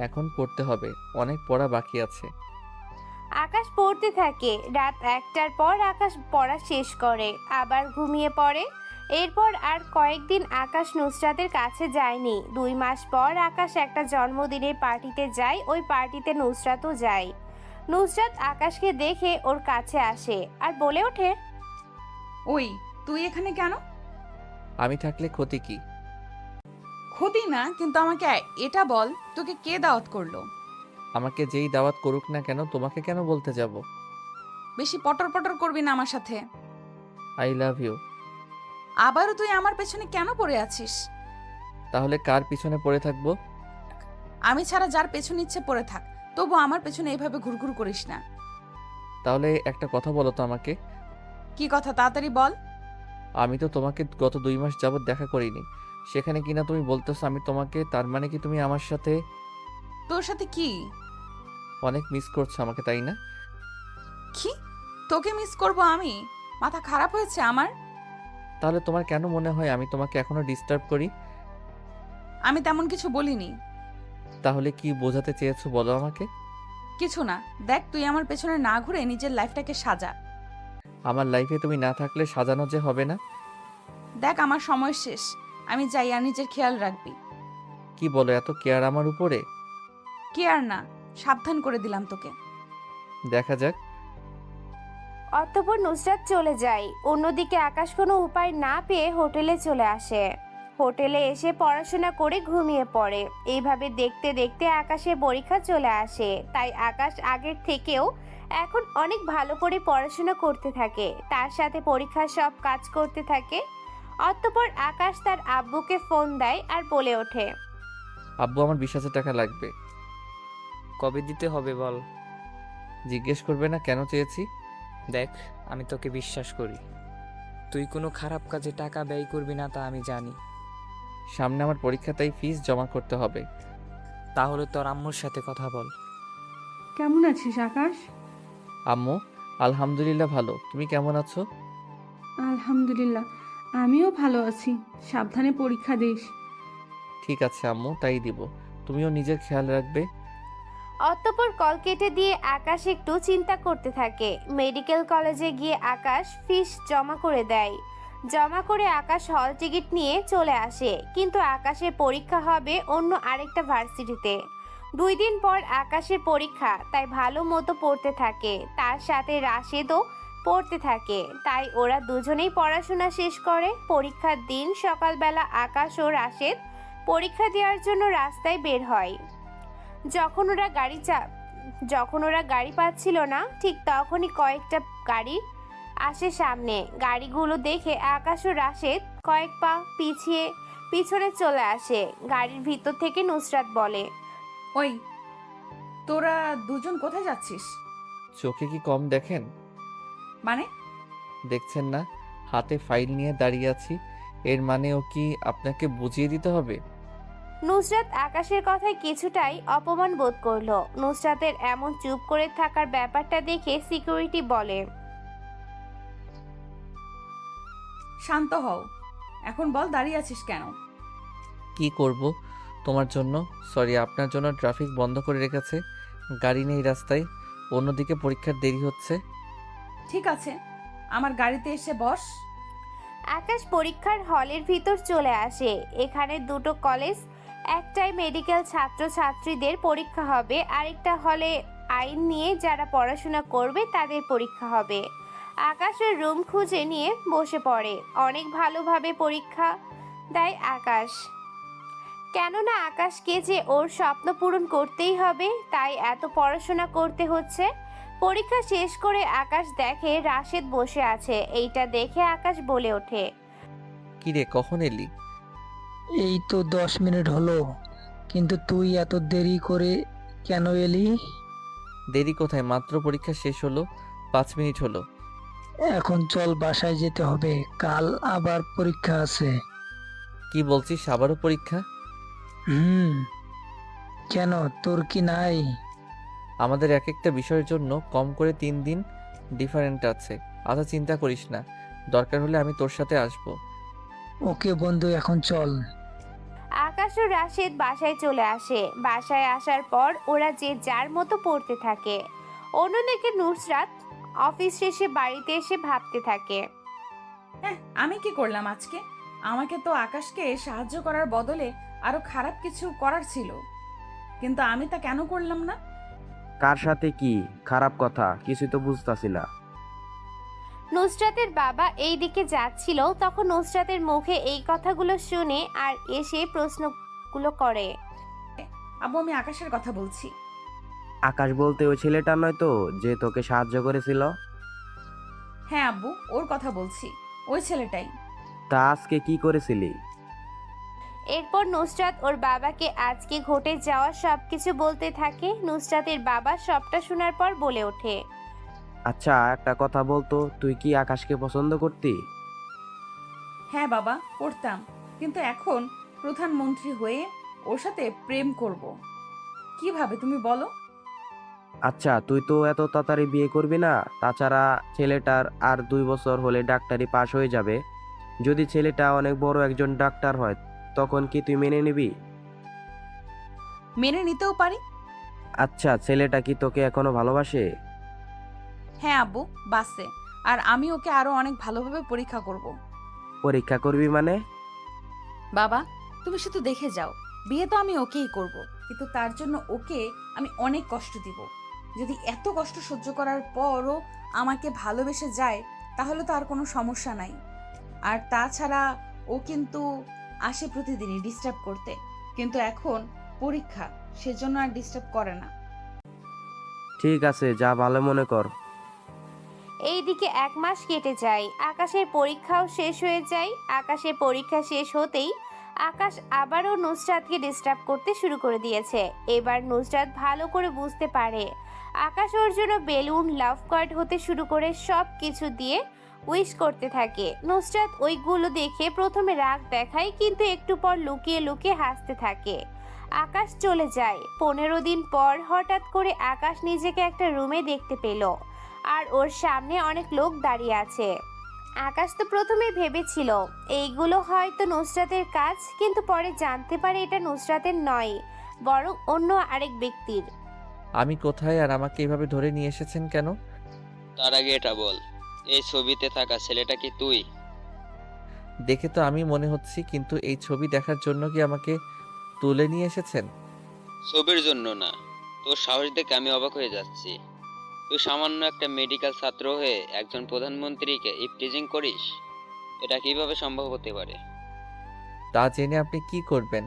এখন পড়তে হবে, অনেক পড়া বাকি আছে। আকাশ পড়তে থাকে। রাত 1টার পর আকাশ পড়া শেষ করে, আবার ঘুমিয়ে পড়ে। এরপর আর কয়েকদিন আকাশ নুসরাতের কাছে যায়নি। 2 মাস পর আকাশ একটা জন্মদিনের পার্টিতে যায়। ওই পার্টিতে নুসরাতও যায়। নুসরাত আকাশকে দেখে ওর কাছে আসে আর বলে ওঠে, ওই তুই এখানে কেন? আমি থাকলে ক্ষতি কি? ক্ষতি না, কিন্তু আমাকে এটা বল, তোকে কে দাওয়াত করলো? আমাকে যেই দাওয়াত করুক না কেন, তোমাকে কেন বলতে যাব? বেশি পটর পটর করবি না আমার সাথে। I love you. আবারও তুই আমার পেছনে কেন পড়ে আছিস? তাহলে কার পিছনে পড়ে থাকবো? আমি ছাড়া যার পেছনে ইচ্ছে পড়ে থাক, তবু আমার পেছনে এইভাবে ঘুরঘুর করিস না। তাহলে একটা কথা বলো তো আমাকে। কি কথা, তাড়াতাড়ি বল। আমি তো তোমাকে গত 2 মাস যাবত দেখা করিনি, সেখানে কিনা তুমি বলতেছো আমি তোমাকে, তার মানে কি তুমি আমার সাথে তোর সাথে কি? অনেক মিস করছো আমাকে, তাই না? কি? তোকে মিস করব আমি? মাথা খারাপ হয়েছে আমার? তাহলে তোমার কেন মনে হয় আমি তোমাকে এখনো ডিস্টার্ব করি? আমি তেমন কিছু বলিনি। তাহলে কি বোঝাতে চেয়েছো বলো আমাকে? কিছু না, দেখ তুই আমার পেছনে না ঘুরে নিজের লাইফটাকে সাজা। আমার লাইফে তুমি না থাকলে সাজানো যে হবে না। দেখ আমার সময় শেষ, আমি যাই, আর নিজের খেয়াল রাখবি। কি বলো, এত কেয়ার আমার উপরে? কেয়ার না, সাবধান করে দিলাম তোকে। দেখা যাক। অতঃপর নুসরাত চলে যায়। অন্যদিকে আকাশ কোনো উপায় না পেয়ে হোটেলে চলে আসে। হোটেলে এসে পড়াশোনা করে ঘুমিয়ে পড়ে। এইভাবে দেখতে দেখতে আকাশের পরীক্ষা চলে আসে। তাই আকাশ আগের থেকেও এখন অনেক ভালো করে পড়াশোনা করতে থাকে। তার সাথে পরীক্ষার সব কাজ করতে থাকে। অতঃপর আকাশ তার আব্বুকে ফোন দেয় আর বলে ওঠে, আব্বু, আমার 20,000 টাকা লাগবে। কবে দিতে হবে বল? জিজ্ঞেস করবে না কেন চেয়েছি? দেখ, আমি তোকে বিশ্বাস করি। তুই কোনো খারাপ কাজে টাকা ব্যয় করবি না, তা আমি জানি। সামনে আমার পরীক্ষা, তাই ফিস জমা করতে হবে। তাহলে তোর আম্মুর সাথে কথা বল। কেমন আছিস আকাশ? আম্মু, আলহামদুলিল্লাহ ভালো। তুমি কেমন আছো? আলহামদুলিল্লাহ, আমিও ভালো আছি। সাবধানে পরীক্ষা দিস। ঠিক আছে আম্মু, তাই দিব। তুমিও নিজের খেয়াল রাখবে। অতঃপর কল কেটে দিয়ে আকাশ একটু চিন্তা করতে থাকে। মেডিকেল কলেজে গিয়ে আকাশ ফিস জমা করে দেয়। জমা করে আকাশ হল টিকিট নিয়ে চলে আসে। কিন্তু আকাশের পরীক্ষা হবে অন্য আরেকটা ভার্সিটিতে। 2 দিন পর আকাশের পরীক্ষা, তাই ভালো মতো পড়তে থাকে। তার সাথে রাশেদও পড়তে থাকে। তাই ওরা দুজনেই পড়াশোনা শেষ করে। পরীক্ষার দিন সকালবেলা আকাশ ও রাশেদ পরীক্ষা দেওয়ার জন্য রাস্তায় বের হয়। যখন ওরা গাড়ি পাচ্ছিল না, ঠিক তখনই কয়েকটা গাড়ি আসে সামনে। গাড়িগুলো দেখে আকাশ ও রাশেদ কয়েক পা পিছনে চলে আসে। গাড়ির ভিতর থেকে নুসরাত বলে, ওই তোরা দুজন কোথায় যাচ্ছিস? চোখে কি কম দেখেন? মানে? দেখছেন না হাতে ফাইল নিয়ে দাঁড়িয়ে আছি, এর মানে ও কি আপনাকে বুঝিয়ে দিতে হবে? নুসরাত আকাশের কথায় কিছুটাই অপমান বোধ করলো। নুসরাতের এমন চুপ করে থাকার ব্যাপারটা দেখে সিকিউরিটি বলে, শান্ত হও। এখন বল, দাঁড়িয়ে আছিস কেন? কি করব তোমার জন্য? সরি, আপনার জন্য ট্রাফিক বন্ধ করে রেখেছে, গাড়ি নেই রাস্তায়, অন্যদিকে পরীক্ষার দেরি হচ্ছে। ঠিক আছে, আমার গাড়িতে এসে বস। আকাশ পরীক্ষার হলের ভিতর চলে আসে। এখানে দুটো কলেজ, একটাই মেডিকেল ছাত্রছাত্রীদের পরীক্ষা হবে, আরেকটা হলে আইন নিয়ে যারা পড়াশোনা করবে তাদের পরীক্ষা হবে। আকাশের রুম খুঁজে নিয়ে বসে পড়ে। অনেক ভালোভাবে পরীক্ষা দেয় আকাশ, কেননা আকাশকে যে ওর স্বপ্ন পূরণ করতেই হবে, তাই এত পড়াশোনা করতে হচ্ছে। পরীক্ষা শেষ করে আকাশ দেখে রাশেদ বসে আছে। এইটা দেখে আকাশ বলে ওঠে, কিরে কখন এলি? এই তো 10 মিনিট হলো, কিন্তু তুই এত দেরি করে কেন এলি? দেরি কোথায়, মাত্র পরীক্ষা শেষ হলো, 5 মিনিট হলো। এখন চল, বাসায় যেতে হবে, কাল আবার পরীক্ষা আছে। কি বলছিস, আবারও পরীক্ষা? কেন, তোর কি নাই? আমাদের এক একটা বিষয়ের জন্য কম করে 3 দিন ডিফারেন্ট আছে। আচ্ছা চিন্তা করিস না, দরকার হলে আমি তোর সাথে আসব। ওকে বন্ধু, এখন চল। আকাশ ও রাশেদ বাসায় চলে আসে। বাসায় আসার পর ওরা যে যার মতো পড়তে থাকে। অন্যদিকে নুসরাত অফিস শেষে বাড়িতে এসে ভাবতে থাকে, হ্যাঁ, আমি কি করলাম আজকে? আমাকে তো আকাশকে সাহায্য করার বদলে আরো খারাপ কিছু করার ছিল, কিন্তু আমি তা কেন করলাম না? কার সাথে কি খারাপ কথা, কিছু তো বুঝতাছি না। নুসরাতের বাবা এই দিকে যাচ্ছিল, তখন নুসরাতের মুখে এই কথাগুলো শুনে আর এসে প্রশ্নগুলো করে, আব্বু, আমি আকাশের কথা বলছি। আকাশ বলতে ওই ছেলেটা নয় তো, যে তোকে সাহায্য করেছিল? হ্যাঁ আব্বু, ওর কথা বলছি, ওই ছেলেটাই। তা আজকে কি করেছিলি? এরপর নুসরাত ওর বাবাকে আজকে ঘটে যাওয়া সবকিছু বলতে থাকে। নুসরাতের বাবা সবটা শোনার পর বলে ওঠে, আচ্ছা একটা কথা বলতো, তুই কি আকাশকে পছন্দ করতি? হ্যাঁ বাবা, করতাম, কিন্তু এখন প্রধানমন্ত্রী হয়ে ওর সাথে প্রেম করব। কিভাবে তুমি বলো? আচ্ছা তুই তো এত তাড়াতাড়ি বিয়ে করবি না, তাছাড়া ছেলেটার আর 2 বছর হলে ডাক্তারি পাশ হয়ে যাবে। যদি ছেলেটা অনেক বড় একজন ডাক্তার হয়, তখন কি তুই মেনে নিবি? মেনে নিতেও পারি। আচ্ছা ছেলেটা কি তোকে এখনো ভালোবাসে? হ্যাঁ আব্বু, বাসে, আর আমি ওকে আরো অনেক ভালোভাবে পরীক্ষা করব। পরীক্ষা করবি মানে? বাবা, তুমি শুধু দেখে যাও, বিয়ে তো আমি ওকেই করব, কিন্তু তার জন্য ওকে আমি অনেক কষ্ট দিব। যদি এত কষ্ট সহ্য করার পরও আমাকে ভালোবেসে যায়, তাহলে তো আর কোনো সমস্যা নাই। আর তাছাড়া ও কিন্তু আসে প্রতিদিনই ডিস্টার্ব করতে, কিন্তু এখন পরীক্ষা, সেজন্য আর ডিস্টার্ব করে না। ঠিক আছে, যা ভালো মনে কর। এইদিকে 1 মাস কেটে যায়। আকাশের পরীক্ষাও শেষ হয়ে যায়। আকাশের পরীক্ষা শেষ হতেই আকাশ আবারও নুসরাতকে ডিস্টার্ব করতে শুরু করে দিয়েছে। এবার নুসরাত ভালো করে বুঝতে পারে আকাশ ওর জন্য বেলুন, লাভ কার্ড হতে শুরু করে সব কিছু দিয়ে উইশ করতে থাকে। নুসরাত ওইগুলো দেখে প্রথমে রাগ দেখায়, কিন্তু একটু পর লুকিয়ে লুকিয়ে হাসতে থাকে। আকাশ চলে যায়। 15 দিন পর হঠাৎ করে আকাশ নিজেকে একটা রুমে দেখতে পেল, আর ওর সামনে অনেক লোক দাঁড়িয়ে আছে। আকাশ তো প্রথমে ভেবেছিল এইগুলো হয়তো নুসরাতের কাজ, কিন্তু পরে জানতে পারে এটা নুসরাতের নয়, বরং অন্য আরেক ব্যক্তির। আমি কোথায়, আর আমাকে এভাবে ধরে নিয়ে এসেছেন কেন? তার আগে এটা বল, এই ছবিতে থাকা ছেলেটা কি তুই? দেখে তো আমি মনে হচ্ছি, কিন্তু এই ছবি দেখার জন্য কি আমাকে তুলে নিয়ে এসেছেন? ছবির জন্য না, তোর সাহস দেখে আমি অবাক হয়ে যাচ্ছি। তুই সামান্য একটা মেডিকেল ছাত্র হয়ে একজন প্রধানমন্ত্রীকে ইপটিজিং করিস? এটা কিভাবে সম্ভব হতে পারে? তা জেনে আপনি কি করবেন?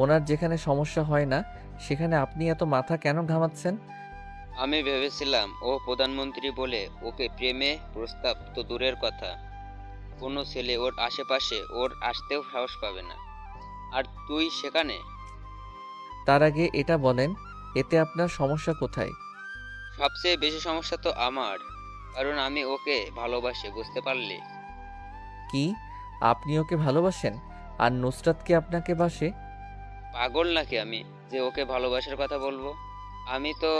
ওনার যেখানে সমস্যা হয় না সেখানে আপনি এত মাথা কেন ঘামাচ্ছেন? আমি ভেবেছিলাম ও প্রধানমন্ত্রী বলে ওকে প্রেমে প্রস্তাব তো দূরের কথা, কোনো ছেলে ওর আশেপাশে ওর আসতেও সাহস পাবে না, আর তুই সেখানে। তার আগে এটা বলেন, এতে আপনার সমস্যা কোথায়? সবচেয়ে বেশি সমস্যা তো আমার, কারণ আমি ওকে ভালোবাসি, বুঝতে পারলি? কি আপনি ওকে ভালোবাসেন আর নুসরাত কি আপনাকে বাসে? পাগল নাকি আমি যে ওকে ভালোবাসার কথা বলবো? আমি তো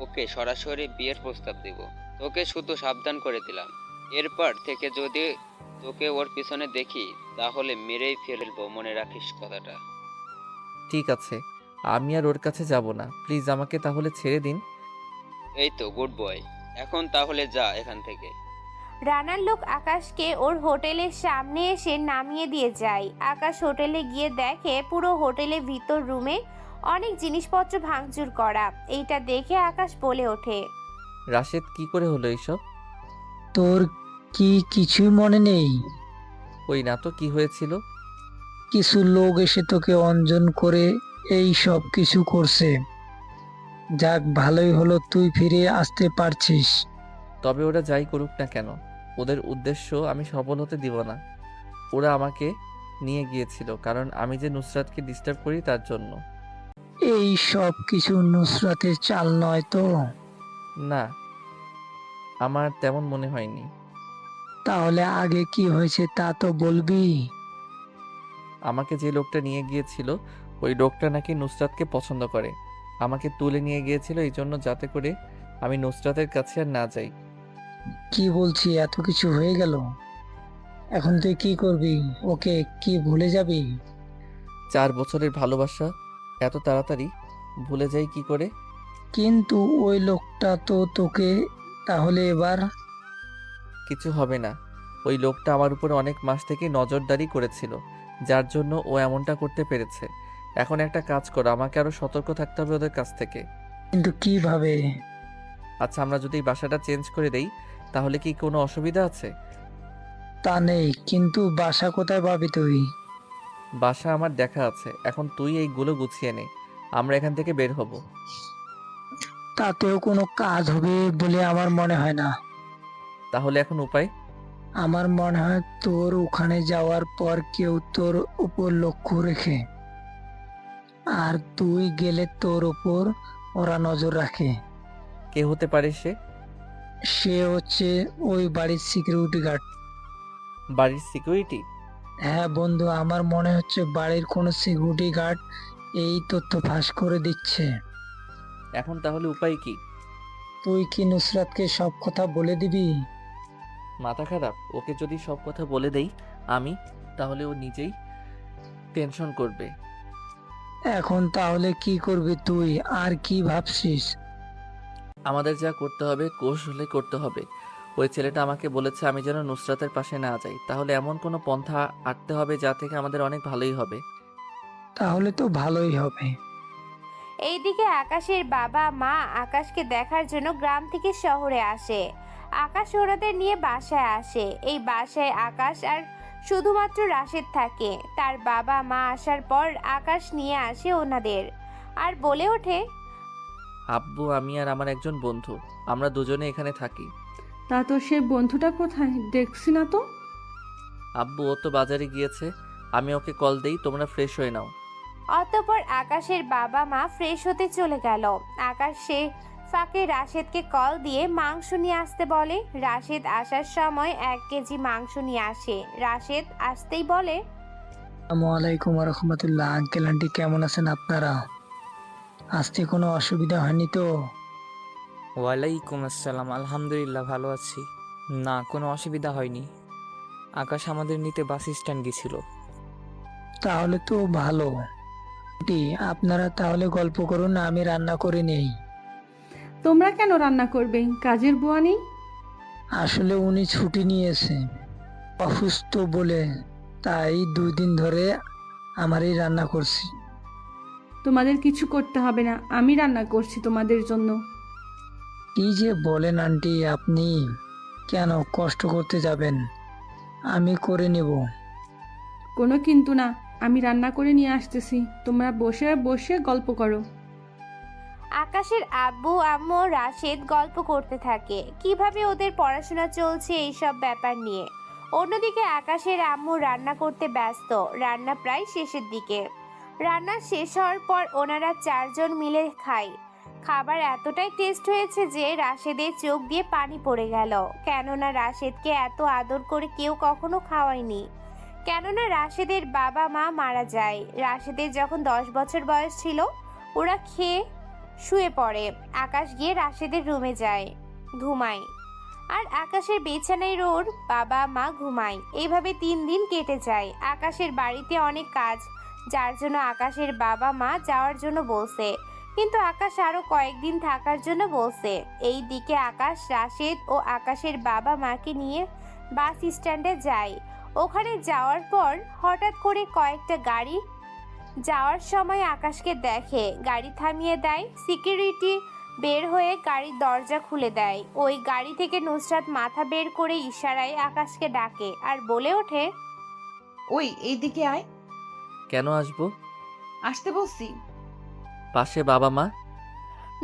ওকে সরাসরি বিয়ের প্রস্তাব দিব। তোকে শুধু সাবধান করে দিলাম, এরপর থেকে যদি তোকে ওর পিছনে দেখি তাহলে মেরেই ফেলবো, মনে রাখিস কথাটা। ঠিক আছে, আমি আর ওর কাছে যাব না, প্লিজ আমাকে তাহলে ছেড়ে দিন। এই তো গুড বয়, এখন তাহলে যা এখান থেকে। রানার লোক আকাশকে ওর হোটেলের সামনে এসে নামিয়ে দিয়ে যায়। আকাশ হোটেলে গিয়ে দেখে পুরো হোটেলের ভিতর রুমে অনেক জিনিসপত্র ভাঙচুর করা। এইটা দেখে আকাশ বলে ওঠে, রাশেদ, কি করে হলো এইসব? তোর কি কিছুই মনে নেই? ওই না তো, কি হয়েছিল? কিছু লোক এসে তোকে অঞ্জন করে এই সব কিছু করছে। যাক, ভালোই হলো তুই ফিরে আসতে পারছিস। তবে ওরা যাই করুক না কেন, ওদের উদ্দেশ্য আমি সফল হতে দিব না। ওরা আমাকে নিয়ে গিয়েছিল কারণ আমি যে নুসরাতকে ডিস্টার্ব করি তার জন্য। এই সব কিছু নুসরাতের চাল নয় তো? না, আমার তেমন মনে হয়নি। তাহলে আগে কি হয়েছে তা তো বলবি। আমাকে যে লোকটা নিয়ে গিয়েছিল ওই লোকটা নাকি নুসরাতকে পছন্দ করে। আমাকে তুলে নিয়ে গিয়েছিল এই জন্য, যাতে করে আমি নুসরাতের কাছে আর না যাই। কি বলছি, এত কিছু হয়ে গেল, এখন তুই কি করবি? ওকে কি ভুলে যাবি? 4 বছরের ভালোবাসা এত তাড়াতাড়ি ভুলে যাই কি করে? কিন্তু ওই লোকটা তো তোকে, তাহলে এবার? কিছু হবে না। ওই লোকটা আমার উপরে অনেক মাস থেকে নজরদারি করেছিল, যার জন্য ও এমনটা করতে পেরেছে। এখন একটা কাজ করো, আমাকে আরো সতর্ক থাকতে হবে ওদের কাছ থেকে। কিন্তু কিভাবে? আচ্ছা, আমরা যদি এই বাসাটা চেঞ্জ করে দেই তাহলে কি কোনো অসুবিধা আছে? তা নেই, কিন্তু বাসা কোথায় পাবি তুই? বাসা আমার দেখা আছে। এখন তুই এইগুলো গুছিয়ে নে, আমরা এখান থেকে বের হব। তাতেও কোনো কাজ হবে বলে আমার মনে হয় না। তাহলে এখন উপায়? আমার মনে হয় তোর ওখানে যাওয়ার পর কেউ তোর উপর লক্ষ্য রেখে, আর তুই গেলে তোর উপর ওরা নজর রাখে। কে হতে পারে সে? সে হচ্ছে ওই বাড়ির সিকিউরিটি গার্ড। বাড়ির সিকিউরিটি? হ্যাঁ বন্ধু, আমার মনে হচ্ছে বাড়ির কোনো সিকিউরিটি গার্ড এই তথ্য ফাঁস করে দিচ্ছে। এখন তাহলে উপায় কি? তুই কি নুসরাতকে সব কথা বলে দিবি? মাথা খারাপ? ওকে যদি সব কথা বলে দেই আমি, তাহলে ও নিজেই টেনশন করবে। এখন তাহলে কি করবি তুই, আর কি ভাবছিস? আমাদের যা করতে হবে কৌশলে করতে হবে। ওই ছেলেটা আমাকে বলেছে আমি যেন নুসরাতের পাশে না যাই, তাহলে এমন কোনো পন্থা আঁটতে হবে যা থেকে আমাদের অনেক ভালোই হবে। তাহলে তো ভালোই হবে। এইদিকে আকাশের বাবা মা আকাশকে দেখার জন্য গ্রাম থেকে শহরে আসে। আকাশ ওনাদের নিয়ে বাসায় আসে। এই বাসায় আকাশ আর শুধুমাত্র রাশেদ থাকে। তার বাবা মা আসার পর আকাশ নিয়ে আসে ওনাদের আর বলে ওঠে, আব্বু, আমি আর আমার একজন বন্ধু, আমরা দুজনে এখানে থাকি। তা তো সে বন্ধুটা কোথায়, দেখছি না তো। আব্বু, ও তো বাজারে গিয়েছে, আমি ওকে কল দেই, তোমরা ফ্রেশ হয়ে নাও। অতঃপর আকাশের বাবা মা ফ্রেশ হতে চলে গেল। আকাশ সে ফাঁকে রাশেদকে কল দিয়ে মাংস নিয়ে আসতে বলে। রাশেদ আসার সময় 1 কেজি মাংস নিয়ে আসে। রাশেদ আসতেই বলে, আসসালামু আলাইকুম রহমতুল্লাহ। আঙ্কেল আন্টি কেমন আছেন আপনারা? আসতে কোনো অসুবিধা হয়নি তো? ওয়ালাইকুম আসসালাম, আলহামদুলিল্লাহ ভালো আছি। না, কোনো অসুবিধা হয়নি। আকাশ আমাদের নিতে বাস স্ট্যান্ড গেছিল। তাহলে তো ভালো। আন্টি, আপনারা তাহলে গল্প করুন, আমি রান্না করে নেই। তোমরা কেন রান্না করবে, কাজের বুয়া নেই? আসলে উনি ছুটি নিয়েছে, অসুস্থ বলে, তাই 2 দিন ধরে আমারই রান্না করছি। তোমাদের কিছু করতে হবে না, আমি রান্না করছি তোমাদের জন্য। কি যে বলেন আন্টি আপনি? কেন কষ্ট করতে যাবেন? আমি করে নেব। কোনো কিন্তু না, আমি রান্না করে নিয়ে আসতেছি, তোমরা বসে বসে গল্প করো। আকাশের আব্বু আম্মু রাশেদ গল্প করতে থাকে কিভাবে ওদের পড়াশোনা চলছে এইসব ব্যাপার নিয়ে। অন্যদিকে আকাশের আম্মু রান্না করতে ব্যস্ত। রান্না প্রায় শেষের দিকে। রান্না শেষ হওয়ার পর ওনারা 4 জন মিলে খায়। খাবার এতটাই টেস্ট হয়েছে যে রাশেদের চোখ দিয়ে পানি পড়ে গেল। কেননা রাশেদকে এত আদর করে কেউ কখনো খাওয়ায়নি। কেননা রাশেদের বাবা মা মারা যায়। রাশেদের যখন 10 বছর বয়স ছিল ওরা খেয়ে শুয়ে পড়ে। আকাশ গিয়ে রাশেদের রুমে যায়, ঘুমায়। আর আকাশের বিছানায় ওর বাবা মা ঘুমায়। এইভাবে 3 দিন কেটে যায়। আকাশের বাড়িতে অনেক কাজ, যার জন্য আকাশের বাবা মা যাওয়ার জন্য বলছে, কিন্তু আকাশ আরো কয়েকদিন থাকার জন্য বলছে। এই দিকে আকাশ রাশেদ ও আকাশের বাবা মাকে নিয়ে বাস স্ট্যান্ডে যায়। ওখানে যাওয়ার পর হঠাৎ করে কয়েকটা গাড়ি যাওয়ার সময় আকাশকে দেখে, গাড়ি থামিয়ে দেয়। সিকিউরিটি বের হয়ে গাড়ির দরজা খুলে দেয়। ওই গাড়ি থেকে নুসরাত মাথা বের করে ইশারায় আকাশকে ডাকে আর বলে ওঠে, ওই এইদিকে আয়। কেন আসবো? আসতে বলছি। পাশে বাবা মা।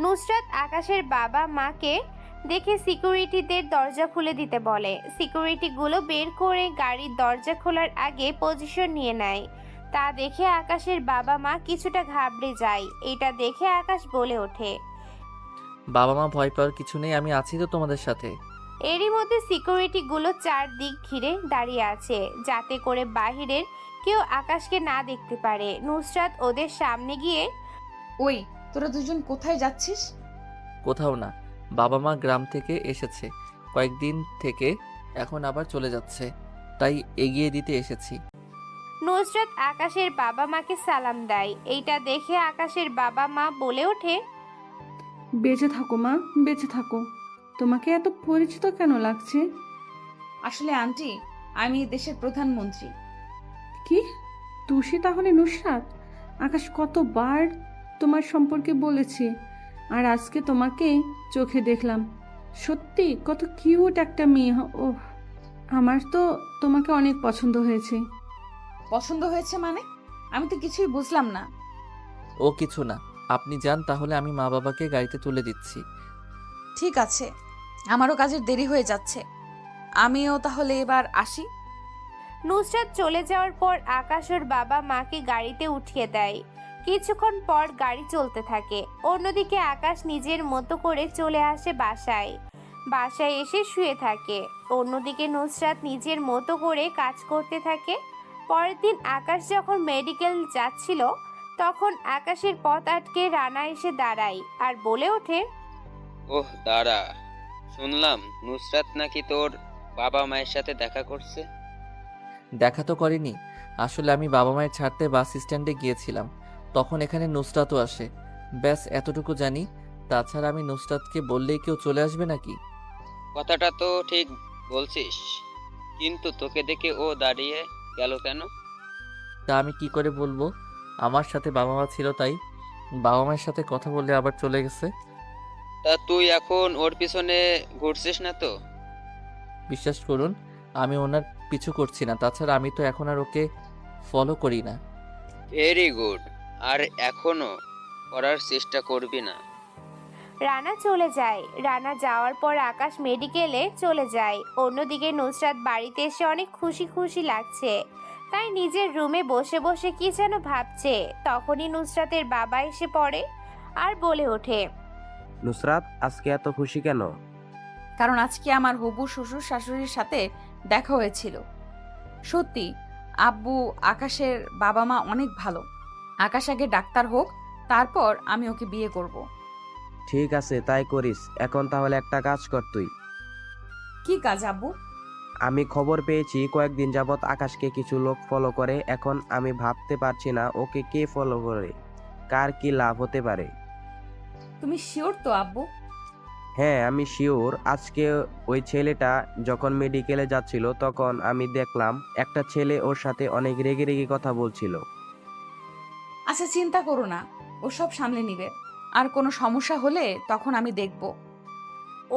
নুসরাত আকাশের বাবা মাকে দেখে সিকিউরিটিদের দরজা খুলে দিতে বলে। সিকিউরিটিগুলো বের করে গাড়ির দরজা খোলার আগে পজিশন নিয়ে নেয়। তা দেখে আকাশের বাবা মা কিছুটা ঘাবড়ে যায়। এটা দেখে আকাশ বলে ওঠে, বাবা মা ভয় পাওয়ার কিছু নেই, আমি আছি তো তোমাদের সাথে। এরই মধ্যে সিকিউরিটিগুলো চারদিক ঘিরে দাঁড়িয়ে আছে, যাতে করে বাহিরের কেউ আকাশকে না দেখতে পারে। নুসরাত ওদের সামনে গিয়ে, ওই তোরা দুজন কোথায় যাচ্ছিস? কোথাও না, বাবা মা গ্রাম থেকে এসেছে কয়েকদিন থেকে, এখন আবার চলে যাচ্ছে, তাই এগিয়ে দিতে এসেছি। নুসরাত আকাশের বাবা মাকে সালাম দেয়। এইটা দেখে আকাশের বাবা মা বলে ওঠে, বেঁচে থাকো মা, বেঁচে থাকো। তোমাকে এত পরিচিত কেন লাগছে? আসলে আন্টি, আমি এই দেশের প্রধানমন্ত্রী। কি? তুষি তাহলে নুসরাত? আকাশ কতবার তোমার সম্পর্কে বলেছে, আর আজকে তোমাকে চোখে দেখলাম। সত্যি কত কিউট একটা মেয়ে। ওহ, আমার তো তোমাকে অনেক পছন্দ হয়েছে। পছন্দ হয়েছে মানে? আমি তো কিছুই বুঝলাম না। ও কিছু না, আপনি যান তাহলে, আমি মা বাবাকে গাড়িতে তুলে দিচ্ছি। ঠিক আছে, আমারও কাজের দেরি হয়ে যাচ্ছে, আমিও তাহলে এবার আসি। নুসরাত চলে যাওয়ার পর আকাশ ওর বাবা মাকে গাড়িতে উঠিয়ে দেয়। কিছুক্ষণ পর গাড়ি চলতে থাকে। অন্যদিকে আকাশ নিজের মতো করে চলে আসে বাসায়। বাসায় এসে শুয়ে থাকে। অন্যদিকে নুসরাত নিজের মতো করে কাজ করতে থাকে। পরের দিন আকাশ যখন মেডিকেল যাচ্ছিল, তখন আকাশের পথ আটকে রানা এসে দাঁড়ায় আর বলে ওঠে, ওহ দাঁড়া, শুনলাম নুসরাত নাকি তোর বাবা মায়ের সাথে দেখা করছে। দেখা তো করিনি, আসলে আমি বাবা মায়ের ছাড়তে বাস স্ট্যান্ডে গিয়েছিলাম, তখন এখানে নুসরাতও আসে, ব্যাস এতটুকু জানি। তাছাড়া আমি নুসরাতকে বললেই কেউ চলে আসবে নাকি? কথাটা তো ঠিক বলছিস, কিন্তু তোকে দেখে ও দাঁড়িয়ে গেল কেন? তা আমি কি করে বলবো? আমার সাথে বাবা মা ছিল, তাই বাবা মায়ের সাথে কথা বলে আবার চলে গেছে। তা তুই এখন ওর পিছনে ঘুরছিস না তো? বিশ্বাস করুন, আমি ওনার পিছু করছি না, তাছাড়া আমি তো এখন আর ওকে ফলো করি না। ভেরি গুড, আর এখনো করার চেষ্টা করবি না। রানা চলে যায়। রানা যাওয়ার পর আকাশ মেডিকেলে চলে যায়। অন্যদিকে নুসরাত বাড়িতে এসে অনেক খুশি খুশি লাগছে, তাই নিজের রুমে বসে বসে কি যেন ভাবছে। তখনই নুসরাতের বাবা এসে পড়ে আর বলে ওঠে, নুসরাত, আজকে এত খুশি কেন? কারণ আজকে আমার হবু শ্বশুর শাশুড়ির সাথে দেখা হয়েছিল। সত্যি আব্বু আকাশের বাবা মা অনেক ভালো। আকাশ আগে ডাক্তার হোক, তারপর আমি ওকে বিয়ে করব। ঠিক আছে, তাই করিস। এখন তাহলে একটা কাজ কর তুই। কি কাজ আব্বু? আমি খবর পেয়েছি কয়েকদিন যাবৎ আকাশকে কিছু লোক ফলো করে। এখন আমি ভাবতে পারছি না ওকে কে ফলো করে, কার কি লাভ হতে পারে। তুমি শিওর তো আব্বু? হ্যাঁ, আমি শিওর। আজকে ওই ছেলেটা যখন মেডিকেলে যাচ্ছিল, তখন আমি দেখলাম একটা ছেলে ওর সাথে অনেক রেগে রেগে কথা বলছিল। আচ্ছা, চিন্তা করো না, ও সব সামলে নিবে। আর কোনো সমস্যা হলে তখন আমি দেখব।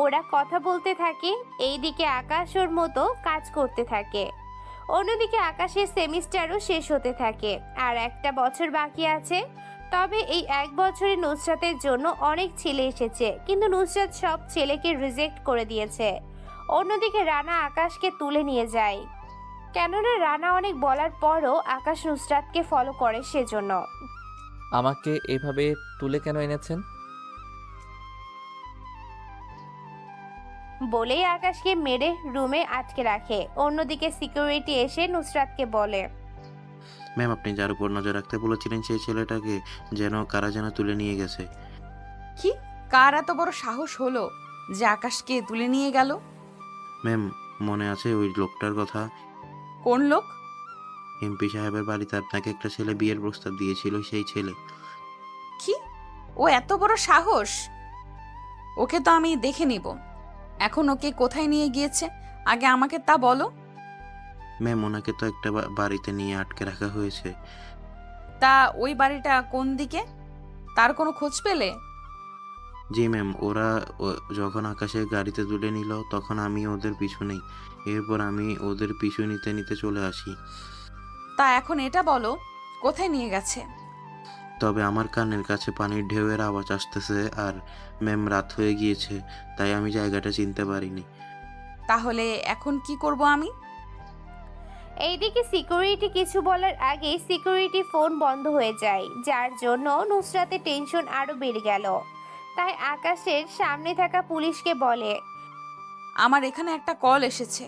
ওরা কথা বলতে থাকে, এইদিকে আকাশ ওর মতো কাজ করতে থাকে। অন্যদিকে আকাশের সেমিস্টারও শেষ হতে থাকে, আর একটা বছর বাকি আছে। তবে এই এক বছরে নুসরাতের জন্য অনেক ছেলে এসেছে, কিন্তু নুসরাত সব ছেলেকে রিজেক্ট করে দিয়েছে। অন্যদিকে রানা আকাশকে তুলে নিয়ে যায়, কেননা রানা অনেক বলার পরও আকাশ নুসরাতকে ফলো করে সেজন্য। আমাকে এভাবে তুলে কেন এনেছেন? বলেই আকাশকে মেরে রুমে আটকে রাখে। অন্যদিকে সিকিউরিটি এসে নুসরাতকে বলে, ম্যাম আপনি যার উপর নজর রাখতে বলেছিলেন সেই ছেলেটাকে কারা যেন তুলে নিয়ে গেছে। কি? কার এত বড় সাহস হলো যে আকাশকে তুলে নিয়ে গেল? ম্যাম মনে আছে ওই লোকটার কথা? কোন লোক? এমপি সাহেবের বাড়িতে আপনাকে একটা ছেলে বিয়ের প্রস্তাব দিয়েছিল, সেই ছেলে। কি? ও এত বড় সাহস? ওকে তো আমি দেখে নিব। এখন ওকে কোথায় নিয়ে গিয়েছে আগে আমাকে তা বলো। ম্যাম ওনাকে তো একটা বাড়িতে নিয়ে আটকে রাখা হয়েছে। তা ওই বাড়িটা কোন দিকে? তার কোনো খোঁজ পেলে? জি ম্যাম, ওরা যখন আকাশের গাড়িতে তুলে নিল তখন আমি ওদের পিছু নেই। এরপর আমি ওদের পিছু নিতে নিতে চলে আসি। তা এখন এটা বলো কোথায় নিয়ে গেছে? তবে আমার কানের কাছে পানির ঢেউয়ের আওয়াজ আসতেছে, আর ম্যাম রাত হয়ে গিয়েছে, তাই আমি জায়গাটা চিনতে পারিনি। তাহলে এখন কি করব আমি? এইদিকে সিকিউরিটি কিছু বলার আগেই সিকিউরিটি ফোন বন্ধ হয়ে যায়, যার জন্য নুসরাতের টেনশন আরো বেড়ে গেল। তাই আকাশের সামনে থাকা পুলিশকে বলে, আমার এখানে একটা কল এসেছে।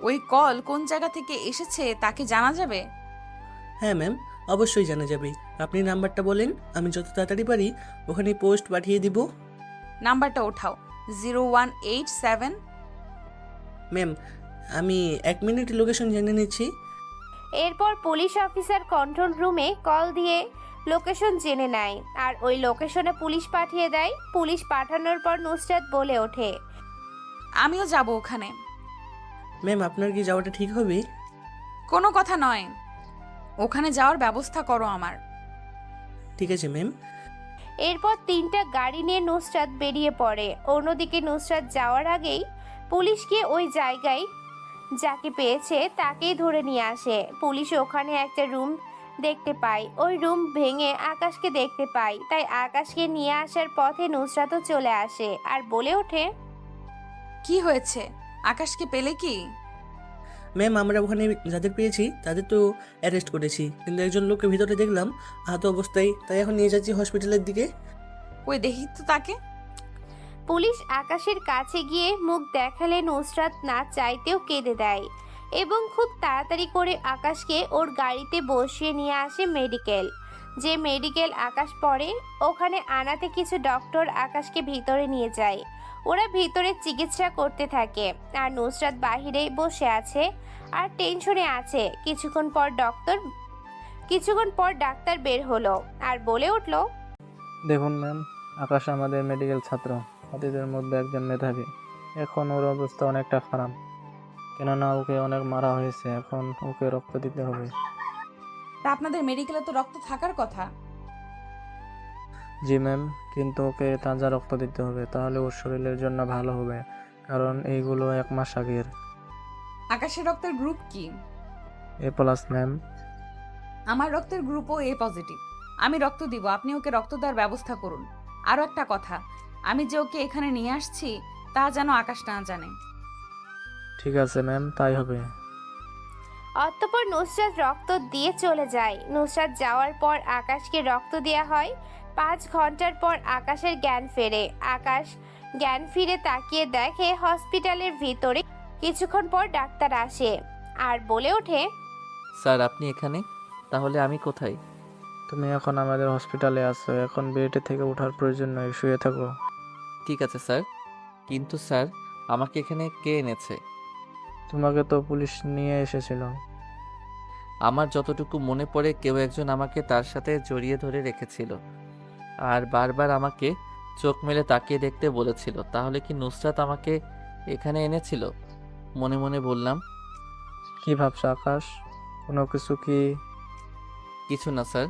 ওই কল কোন জায়গা থেকে এসেছে তাকে জানা যাবে? হ্যাঁ ম্যাম, অবশ্যই জানা যাবে। আপনি নাম্বারটা বলেন, আমি যত তাড়াতাড়ি পারি ওখানে পোস্ট পাঠিয়ে দিব। নাম্বারটা ওঠাও। 0187। ম্যাম আমি 1 মিনিট লোকেশন জেনে নিচ্ছি। এরপর পুলিশ অফিসার কন্ট্রোল রুমে কল দিয়ে লোকেশন জেনে নেয়, আর ওই লোকেশনে পুলিশ পাঠিয়ে দেয়। পুলিশ পাঠানোর পর নুসরাত বলে ওঠে, আমিও যাব ওখানে। ম্যাম আপনার কি যাওয়াটা ঠিক হবে? কোনো কথা নয়, ওখানে যাওয়ার ব্যবস্থা করো আমার। ঠিক আছে ম্যাম। এরপর 3টা গাড়ি নিয়ে নুসরাত বেরিয়ে পড়ে। অন্যদিকে নুসরাত যাওয়ার আগেই পুলিশ গিয়ে ওই জায়গায় যাকে পেয়েছে তাকেই ধরে নিয়ে আসে। পুলিশ ওখানে একটা রুম দেখতে পায়, ওই রুম ভেঙে আকাশকে দেখতে পায়। তাই আকাশকে নিয়ে আসার পথে নুসরাতও চলে আসে আর বলে ওঠে, কি হয়েছে? আকাশকে পেলে কি? ম্যাম আমরা ওখানে যাদের পেয়েছি তাদের তো অ্যারেস্ট করেছি, কিন্তু একজন লোককে ভিতরে দেখলাম আহত অবস্থায়, তাই এখন নিয়ে যাচ্ছি হসপিটালের দিকে। ওই দেখি তো তাকে। পুলিশ আকাশের কাছে গিয়ে মুখ দেখালে নুসরাত না চাইতেও কেঁদে দেয় এবং খুব তাড়াতাড়ি করে আকাশকে ওর গাড়িতে বসিয়ে নিয়ে আসে মেডিকেল। যে মেডিকেল আকাশ পড়ে ওখানে আনাতে কিছু ডক্টর আকাশকে ভিতরে নিয়ে যায়। ওরা ভিতরে চিকিৎসা করতে থাকে আর নুসরাত বাহিরে বসে আছে আর টেনশনে আছে। কিছুক্ষণ পর ডাক্তার বের হলো আর বলে উঠল, দেখুন ম্যাম, আকাশ আমাদের মেডিকেল ছাত্র, ছাত্রীদের মধ্যে একজন মেধাবী। এখন ওর অবস্থা অনেকটা খারাপ, কেননা ওকে অনেক মারা হয়েছে। এখন ওকে রক্ত দিতে হবে। তা আপনাদের মেডিকেলে তো রক্ত থাকার কথা। জি ম্যাম, কিন্তু ওকে তাজা রক্ত দিতে হবে, তাহলে ওর শরীরের জন্য ভালো হবে, কারণ এইগুলো 1 মাস আগের। আকাশের রক্তের গ্রুপ কি? A+ ma'am. আমার রক্তের গ্রুপও A পজিটিভ। আমি রক্ত দিব, আপনি ওকে রক্ত দেওয়ার ব্যবস্থা করুন। আরও একটা কথা, আমি যে ওকে এখানে নিয়ে আসছি তা যেন আকাশ না জানে। ঠিক আছে ম্যাম, তাই হবে। অতঃপর নুসরাত রক্ত দিয়ে চলে যায়। নুসরাত যাওয়ার পর আকাশকে রক্ত দেওয়া হয়। 5 ঘন্টার পর আকাশের জ্ঞান ফেরে। আকাশ জ্ঞান ফিরে তাকিয়ে দেখে হসপিটালের ভিতরে। কিছুক্ষণ পর ডাক্তার আসে আর বলে ওঠে, স্যার আপনি এখানে? তাহলে আমি কোথায়? তুমি এখন আমাদের হসপিটালে আছো, এখন বেডে থেকে ওঠার প্রয়োজন নয়, শুয়ে থাকো। ঠিক আছে স্যার, কিন্তু স্যার আমাকে এখানে কে এনেছে? তোমাকে তো পুলিশ নিয়ে এসেছিল। আমার যতটুকু মনে পড়ে কেউ একজন আমাকে তার সাথে জড়িয়ে ধরে রেখেছিল আর বারবার আমাকে চোখ মেলে তাকিয়ে দেখতে বলেছিল। তাহলে কি নুসরাত আমাকে এখানে এনেছিল? মনে মনে বললাম। কি ভাবছো আকাশ? কোনো কিছু কি? কিছু না স্যার।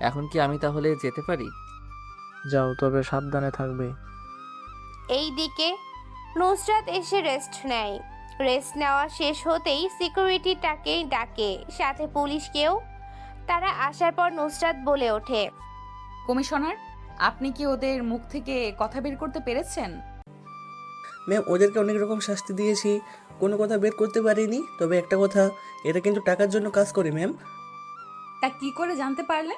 এখন কি আমি তাহলে যেতে পারি? যাও, তবে সাবধানে থাকবে। এই দিকে নুসরাত এসে রেস্ট নেয়। রেস্ট নেওয়া শেষ হতেই সিকিউরিটিটাকে ডাকে, সাথে পুলিশকেও। তারা আসার পর নুসরাত বলে ওঠে, কমিশনার, আপনি কি ওদের মুখ থেকে কথা বের করতে পেরেছেন? ম্যাম, ওদেরকে অনেক রকম শাস্তি দিয়েছি, কোনো কথা বের করতে পারিনি। তবে একটা কথা, এরা কিন্তু টাকার জন্য কাজ করে ম্যাম। তা কি করে জানতে পারলে?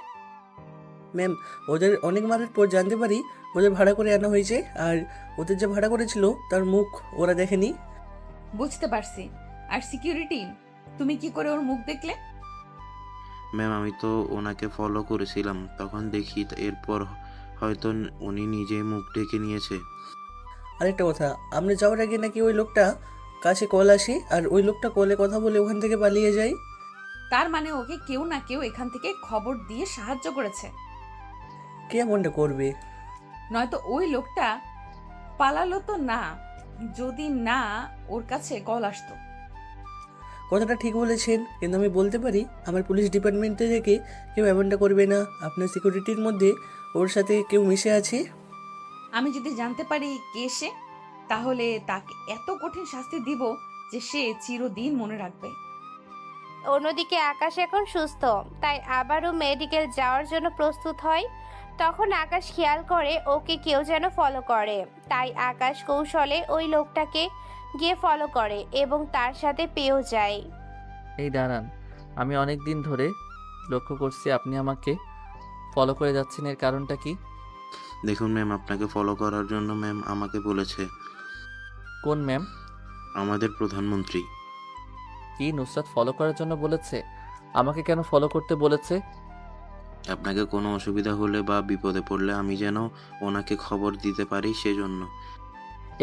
ম্যাম, ওদের অনেক মারের পর জানতে পারি ওদের ভাড়া করে আনা হয়েছে, আর ওদের যে ভাড়া করেছিল তার মুখ ওরা দেখেনি। বুঝতে পারছি। আর সিকিউরিটি, তুমি কি করে ওর মুখ দেখলে? ম্যাম, আমি তো ওনাকে ফলো করেছিলাম, তখন দেখি এরপর হয়তো উনি নিজে মুখ ঢেকে নিয়েছে। আরেকটা কথা, আমরা যাওয়ার আগে নাকি ওই লোকটা কাছে কল আসে, আর ওই লোকটা কলে কথা বলে ওখান থেকে পালিয়ে যায়। তার মানে ওকে কেউ না কেউ এখান থেকে খবর দিয়ে সাহায্য করেছে। কে এমনটা করবে? নয়তো ওই লোকটা পালালো তো না, যদি না ওর কাছে কল আসতো। কথাটা ঠিক বলেছেন, কিন্তু আমি বলতে পারি আমার পুলিশ ডিপার্টমেন্টে থেকে কেউ এমনটা করবে না। আপনার সিকিউরিটির মধ্যে ওর সাথে কেউ মিশে আছে। আমি যদি জানতে পারি কে সে, তাহলে তাকে এত কঠিন শাস্তি দিব যে সে চিরদিন মনে রাখবে। অন্যদিকে আকাশ এখন সুস্থ, তাই আবারও মেডিকেল যাওয়ার জন্য প্রস্তুত হয়। তখন আকাশ খেয়াল করে ওকে কেউ যেন ফলো করে, তাই আকাশ কৌশলে ওই লোকটাকে গিয়ে ফলো করে এবং তার সাথে পেয়েও যায়। এই দাঁড়ান, আমি অনেক দিন ধরে লক্ষ্য করছি আপনি আমাকে ফলো করে যাচ্ছেন, এর কারণটা কি? দেখুন ম্যাম, আপনাকে ফলো করার জন্য ম্যাম আমাকে বলেছে। কোন ম্যাম? আমাদের প্রধানমন্ত্রী। কি, নুসরাত ফলো করার জন্য বলেছে? আমাকে কেন ফলো করতে বলেছে? আপনাকে কোনো অসুবিধা হলে বা বিপদে পড়লে আমি যেন ওনাকে খবর দিতে পারি সেজন্য।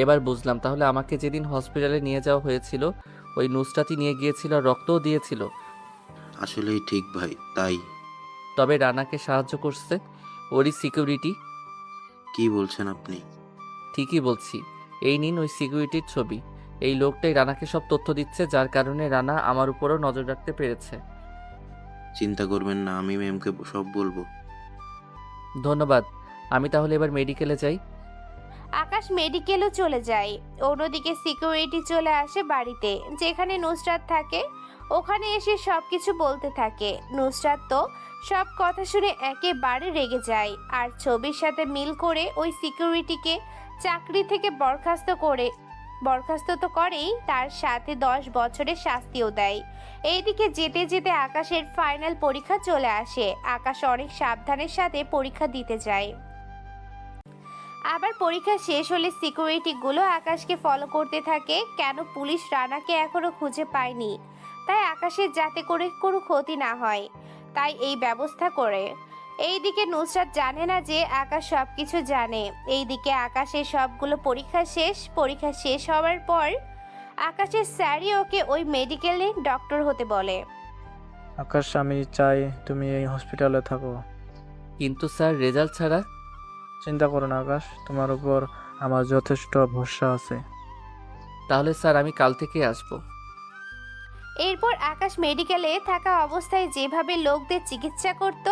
এবার বুঝলাম, তাহলে আমাকে যেদিন হসপিটালে নিয়ে যাওয়া হয়েছিল ওই নুসরাতই নিয়ে গিয়েছিল আর রক্তও দিয়েছিল। আসলেই ঠিক ভাই, তাই। তবে রানাকে সাহায্য করছে ওরই সিকিউরিটি। কি বলছেন আপনি? ঠিকই বলছি, এই নিন ওই সিকিউরিটির ছবি। এই লোকটাই রানাকে সব তথ্য দিচ্ছে, যার কারণে রানা আমার উপরও নজর রাখতে পেরেছে। চিন্তা করবেন না, আমি ম্যামকে সব বলবো। ধন্যবাদ। আমি তাহলে এবার মেডিকেলে যাই। আকাশ মেডিকেলও চলে যায়। অন্যদিকে সিকিউরিটি চলে আসে বাড়িতে যেখানে নুসরাত থাকে। ওখানে এসে সবকিছু বলতে থাকে। নুসরাত তো সব কথা শুনে একেবারে রেগে যায়, আর ছবির সাথে মিল করে ওই সিকিউরিটিকে চাকরি থেকে বরখাস্ত তো করেই, তার সাথে 10 বছরের শাস্তিও দেয়। এইদিকে যেতে যেতে আকাশের ফাইনাল পরীক্ষা চলে আসে। আকাশ অনেক সাবধানের সাথে পরীক্ষা দিতে যায়। আবার পরীক্ষা শেষ হলে সিকিউরিটিগুলো আকাশকে ফলো করতে থাকে। কেন পুলিশ রানাকে এখনো খুঁজে পায়নি, তাই আকাশের যাতে করে কোনো ক্ষতি না হয়, তাই এই ব্যবস্থা করে। এইদিকে নুসরাত জানে না যে আকাশ সবকিছু জানে। এইদিকে আকাশের সবগুলো পরীক্ষা শেষ হওয়ার পর আকাশের স্যারই ওকে ওই মেডিকেলে ডক্টর হতে বলে। আকাশ, আমি চাই তুমি এই হসপিটালে থাকো। কিন্তু স্যার, রেজাল্ট ছাড়া? চিন্তা করো না আকাশ, তোমার উপর আমার যথেষ্ট ভরসা আছে। তাহলে স্যার, আমি কাল থেকে আসবো। এরপর আকাশ মেডিকেলে থাকা অবস্থায় যেভাবে লোকদের চিকিৎসা করত,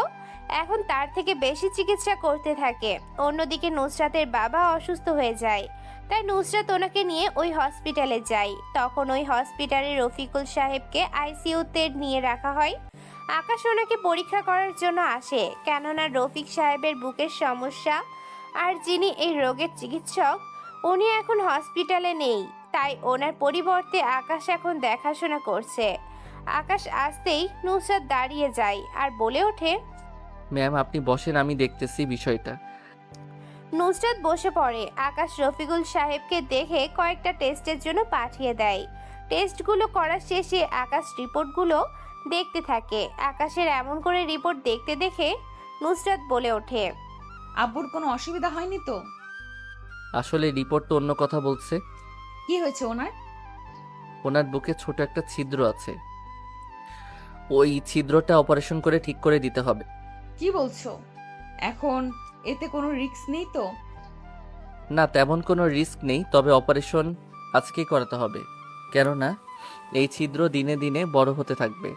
এখন তার থেকে বেশি চিকিৎসা করতে থাকে। অন্যদিকে নুসরাতের বাবা অসুস্থ হয়ে যায়, তাই নুসরাত ওনাকে নিয়ে ওই হসপিটালে যায়। তখন ওই হসপিটালে রফিকুল সাহেবকে আইসিইউতে নিয়ে রাখা হয়। আকাশ ওনাকে পরীক্ষা করার জন্য আসে, কেননা রফিক সাহেবের বুকের সমস্যা, আর যিনি এই রোগের চিকিৎসক উনি এখন হসপিটালে নেই, তাই ওনার পরিবর্তে আকাশ এখন দেখাশোনা করছে। আকাশ আসতেই নুসরাত দাঁড়িয়ে যায় আর বলে ওঠে, ম্যাম আপনি বসেন, আমি দেখতেছি বিষয়টা। নুসরাত বসে পড়ে। আকাশ রফিকুল সাহেবকে দেখে কয়েকটা টেস্টের জন্য পাঠিয়ে দেয়। টেস্টগুলো করার শেষে আকাশ রিপোর্টগুলো দেখতে থাকে। আকাশের এমন করে রিপোর্ট দেখতে দেখে নুসরাত বলে ওঠে, আব্বুর কোনো অসুবিধা হয়নি তো? আসলে রিপোর্ট তো অন্য কথা বলছে। কি হয়েছে ওনার? ওনার বুকে ছোট একটা ছিদ্র আছে, ওই ছিদ্রটা অপারেশন করে ঠিক করে দিতে হবে। কি বলছো? এখন এতে কোনো রিস্ক নেই তো? না, তেমন কোনো রিস্ক নেই, তবে অপারেশন আজকেই করাতে হবে। কেননা এই ছিদ্র দিনে দিনে বড় হতে থাকবে,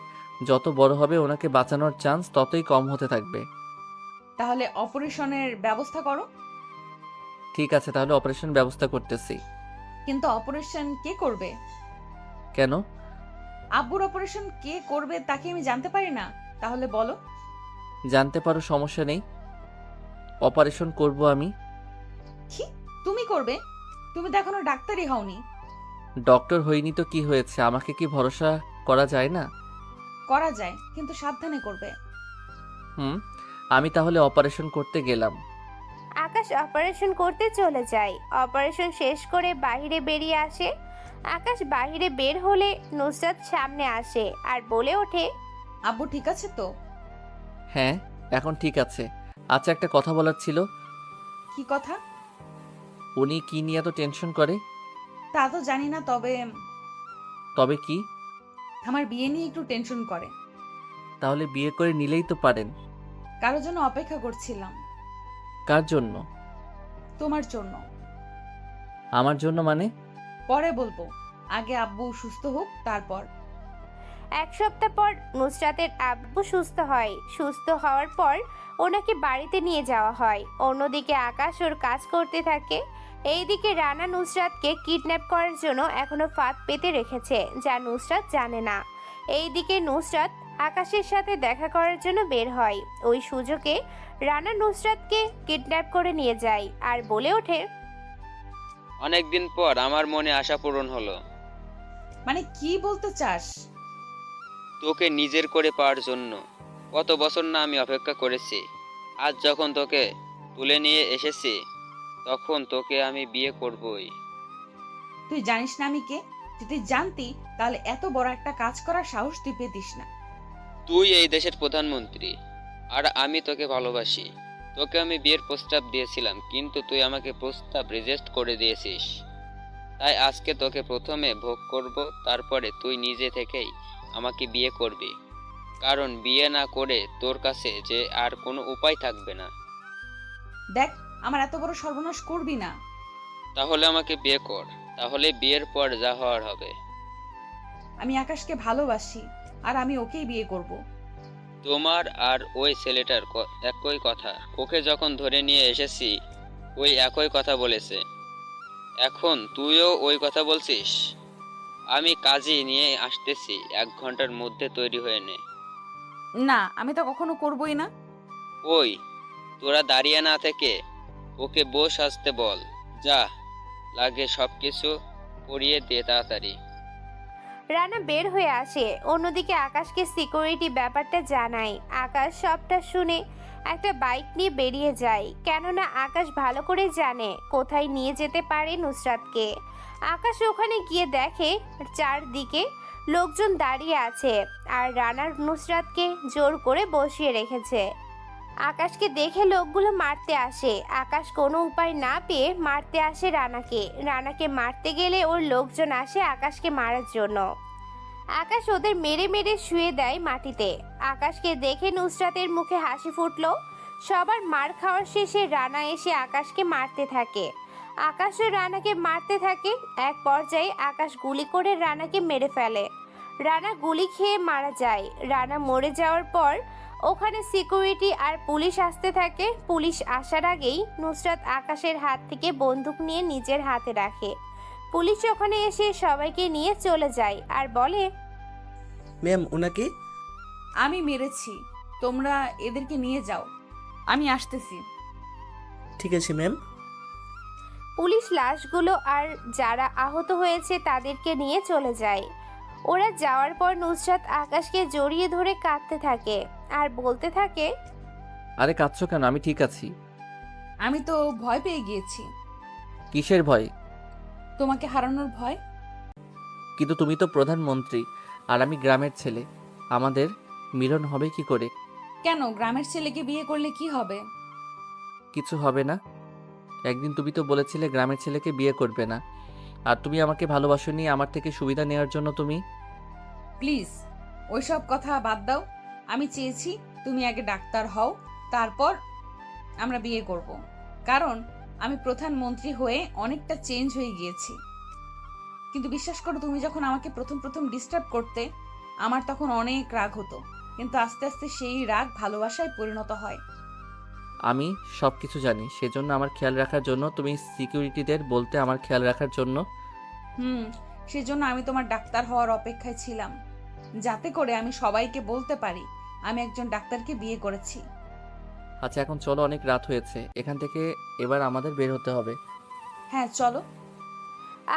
যত বড় হবে ওনাকে বাঁচানোর চান্স ততই কম হতে থাকবে। তাহলে অপারেশনের ব্যবস্থা করো। ঠিক আছে, তাহলে অপারেশন ব্যবস্থা করতেছি। কিন্তু অপারেশন কে করবে? কেন? আব্বুর অপারেশন কে করবে তাকে আমি জানতে পারি না? তাহলে বলো। জানতে পারো, সমস্যা নেই। অপারেশন করব আমি। কি? তুমি করবে? তুমি তো এখনো ডাক্তারই হওনি। ডক্টর হইনি তো কি হয়েছে? আমাকে কি ভরসা করা যায় না? করা যায়, কিন্তু সাবধানে করবে। হুম, আমি তাহলে অপারেশন করতে গেলাম। আকাশ অপারেশন করতে চলে যায়। অপারেশন শেষ করে বাইরে বেরিয়ে আসে। আকাশ বাইরে বের হলে নুসরাত সামনে আসে আর বলে ওঠে, আব্বু ঠিক আছে তো? হ্যাঁ, এখন ঠিক আছে। আচ্ছা, একটা কথা বলার ছিল। কি কথা? উনি কি নিয়ে এত টেনশন করে? তা তো জানি না, তবে তবে কি? আমার বিয়ে নিয়ে একটু টেনশন করে। তাহলে বিয়ে করে নিলেই তো পারেন। কারোর জন্য অপেক্ষা করছিলাম। কার জন্য? তোমার জন্য। আমার জন্য মানে? পরে বলবো, আগে আব্বু সুস্থ হোক তারপর। এক সপ্তাহ পর নুসরাতের আব্বু সুস্থ হয়। সুস্থ হওয়ার পর ওনাকে বাড়িতে নিয়ে যাওয়া হয়। অন্যদিকে আকাশ ওর কাজ করতে থাকে। এইদিকে রানা নুসরাতকে কিডন্যাপ করার জন্য এখনো ফাঁদ পেতে রেখেছে, যা নুসরাত জানে না। এইদিকে নুসরাত আকাশের সাথে দেখা করার জন্য বের হয়। ওই সুযোগে রানা নুসরাতকে কিডন্যাপ করে নিয়ে যায় আর বলে ওঠে, অনেকদিন পর আমার মনে আশা পূরণ হলো। মানে কি বলতে চাস? তোকে নিজের করে পাওয়ার জন্য কত বছর না আমি অপেক্ষা করেছি। আজ যখন তোকে তুলে নিয়ে এসেছি, তখন তোকে আমি বিয়ে করবই। তুই জানিস না আমি কে? যদি জানতি তাহলে এত বড় একটা কাজ করার সাহস তুই পেতিস না। তুই এই দেশের প্রধানমন্ত্রী, আর আমি তোকে ভালোবাসি। তোকে আমি বিয়ের প্রস্তাব দিয়েছিলাম, কিন্তু তুই আমাকে প্রস্তাব রিজেক্ট করে দিয়েছিস। তাই আজকে তোকে প্রথমে ভোগ করব, তারপরে তুই নিজে থেকেই আমাকে বিয়ে করবি। কারণ বিয়ে না করে তোর কাছে যে আর কোনো উপায় থাকবে না। দেখ, আমার এত বড় সর্বনাশ করবি না। তাহলে আমাকে বিয়ে কর, তাহলে বিয়ের পর যা হওয়ার হবে। আমি আকাশকে ভালোবাসি, আর আমি ওকেই বিয়ে করব। তোমার আর ওই ছেলেটার একই কথা। ওকে যখন ধরে নিয়ে এসেছি, ওই একই কথা বলেছে। এখন তুইও ওই কথা বলছিস? আমি কাজে নিয়ে আসতেছি, 1 ঘন্টার মধ্যে তৈরি হয়ে নে। না, আমি তো কখনো করবই না। ওই, তোরা দাঁড়িয়ে না থেকে ওকে বউ সাজতে বল। যা লাগে সবকিছু করিয়ে দে তাড়াতাড়ি। রানা বের হয়ে আসে। অন্যদিকে আকাশকে সিকিউরিটি ব্যাপারটা জানায়। আকাশ সবটা শুনে একটা বাইক নিয়ে বেরিয়ে যায়, কেননা আকাশ ভালো করে জানে কোথায় নিয়ে যেতে পারে নুসরাতকে। আকাশ ওখানে গিয়ে দেখে চারদিকে লোকজন দাঁড়িয়ে আছে আর রানার নুসরাতকে জোর করে বসিয়ে রেখেছে। আকাশকে দেখে লোকগুলো মারতে আসে। আকাশ কোনো উপায় না পেয়ে মারতে আসে রানাকে। রানাকে মারতে গেলে ওর লোকজন আসে আকাশকে মারার জন্য। আকাশ ওদের মেরে মেরে শুয়ে দেয় মাটিতে। আকাশকে দেখে নুসরাতের মুখে হাসি ফুটলো। সবার মার খাওয়ার শেষে রানা এসে আকাশকে মারতে থাকে। আকাশও রানাকে মারতে থাকে। এক পর্যায়ে আকাশ গুলি করে রানাকে মেরে ফেলে। রানা গুলি খেয়ে মারা যায়। রানা মরে যাওয়ার পর ওখানে সিকিউরিটি আর পুলিশ আসতে থাকে। পুলিশ আসার আগেই নুসরাত আকাশের হাত থেকে বন্দুক নিয়ে নিজের হাতে রাখে। পুলিশ ওখানে এসে সবাইকে নিয়ে চলে যায় আর বলে, ম্যাম, ওনাকে আমি মেরেছি, তোমরা এদেরকে নিয়ে যাও, আমি আসতেছি। ঠিক আছে ম্যাম। পুলিশ লাশগুলো আর যারা আহত হয়েছে তাদেরকে নিয়ে চলে যায়। ওরা যাওয়ার পর নুসরাত আকাশকে জড়িয়ে ধরে কাঁদতে থাকে আর বলতে থাকে, আরে কাঁদছো কেন? আমি ঠিক আছি। আমি তো ভয় পেয়ে গিয়েছি। কিসের ভয়? তোমাকে হারানোর ভয়। কিন্তু তুমি তো প্রধানমন্ত্রী আর আমি গ্রামের ছেলে, আমাদের মিলন হবে কি করে? কেন, গ্রামের ছেলেকে বিয়ে করলে কি হবে? কিছু হবে না। একদিন তুমি তো বলেছিলে গ্রামের ছেলেকে বিয়ে করবে না, আর তুমি আমাকে ভালোবাসোনি আমার থেকে সুবিধা নেওয়ার জন্য। তুমি প্লিজ ওইসব কথা বাদ দাও। আমি চেয়েছি তুমি আগে ডাক্তার হও, তারপর আমরা বিয়ে করব। কারণ আমি প্রধানমন্ত্রী হয়ে অনেকটা চেঞ্জ হয়ে গিয়েছি। কিন্তু বিশ্বাস করো, তুমি যখন আমাকে প্রথম প্রথম ডিস্টার্ব করতে, আমার তখন অনেক রাগ হতো, কিন্তু আস্তে আস্তে সেই রাগ ভালোবাসায় পরিণত হয়। আমি সব কিছু জানি, সেজন্য আমার খেয়াল রাখার জন্য তুমি সিকিউরিটিদের বলতে আমার খেয়াল রাখার জন্য সেজন্য আমি তোমার ডাক্তার হওয়ার অপেক্ষায় ছিলাম, যাতে করে আমি সবাইকে বলতে পারি আমি একজন ডাক্তারকে বিয়ে করেছি। আচ্ছা এখন চলো, অনেক রাত হয়েছে, এখান থেকে এবার আমাদের বের হতে হবে। হ্যাঁ চলো।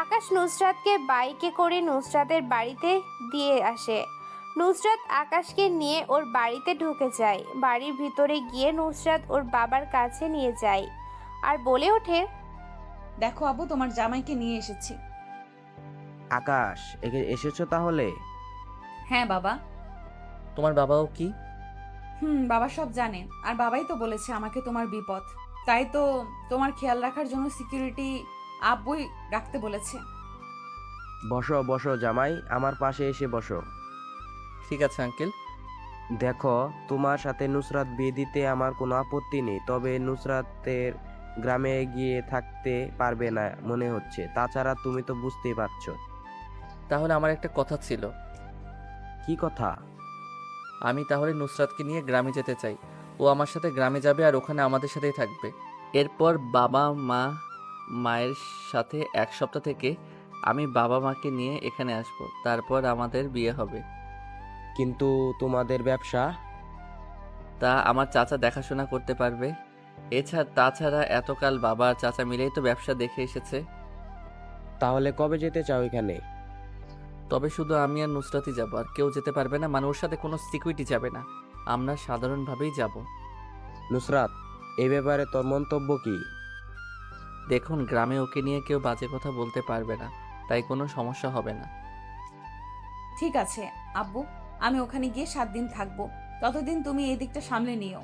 আকাশ নুসরাতকে বাইকে করে নুসরাতের বাড়িতে দিয়ে আসে। নুসরাত আকাশকে নিয়ে ওর বাড়িতে ঢুকে যায়। বাড়ির ভিতরে গিয়ে নুসরাত ওর বাবার কাছে নিয়ে যায় আর বলে ওঠে, দেখো আব্বু, তোমার জামাইকে নিয়ে এসেছি। আকাশ, এসেছো তাহলে? হ্যাঁ বাবা। তোমার বাবাও কি? বাবা সব জানে, আর বাবাই তো বলেছে আমাকে তোমার বিপদ, তাই তো তোমার খেয়াল রাখার জন্য সিকিউরিটি আব্বুই রাখতে বলেছে। বসো বসো জামাই, আমার পাশে এসে বসো। ঠিক আছে আঙ্কেল। দেখো, তোমার সাথে নুসরাত বিয়ে দিতে আমার কোনো আপত্তি নেই, তবে নুসরাতের গ্রামে গিয়ে থাকতে পারবে না মনে হচ্ছে, তাছাড়া তুমি তো বুঝতেই পারছো। তাহলে আমার একটা কথা ছিল। কি কথা? আমি তাহলে নুসরাতকে নিয়ে গ্রামে যেতে চাই। ও আমার সাথে গ্রামে যাবে আর ওখানে আমাদের সাথেই থাকবে। এরপর বাবা মায়ের সাথে 1 সপ্তাহ থেকে আমি বাবা মাকে নিয়ে এখানে আসব, তারপর আমাদের বিয়ে হবে। কিন্তু তোমাদের ব্যবসা? তা আমার চাচা দেখাশোনা করতে পারবে। তাছাড়া এতকাল বাবা আর চাচা মিলেই তো ব্যবসা দেখে এসেছে। তাহলে কবে যেতে চাও এখানে? তবে শুধু আমি আর নুসরাতই যাব, আর কেউ যেতে পারবে না, মানে ওর সাথে কোনো সিকিউরিটি যাবে না, আমরা সাধারণভাবেই যাব। নুসরাত, এই ব্যাপারে তোর মন্তব্য কি? দেখুন, গ্রামে ওকে নিয়ে কেউ বাজে কথা বলতে পারবে না, তাই কোনো সমস্যা হবে না। ঠিক আছে আব্বু, আমি ওখানে গিয়ে 7 দিন থাকবো, ততদিন তুমি এই দিকটা সামলে নিও।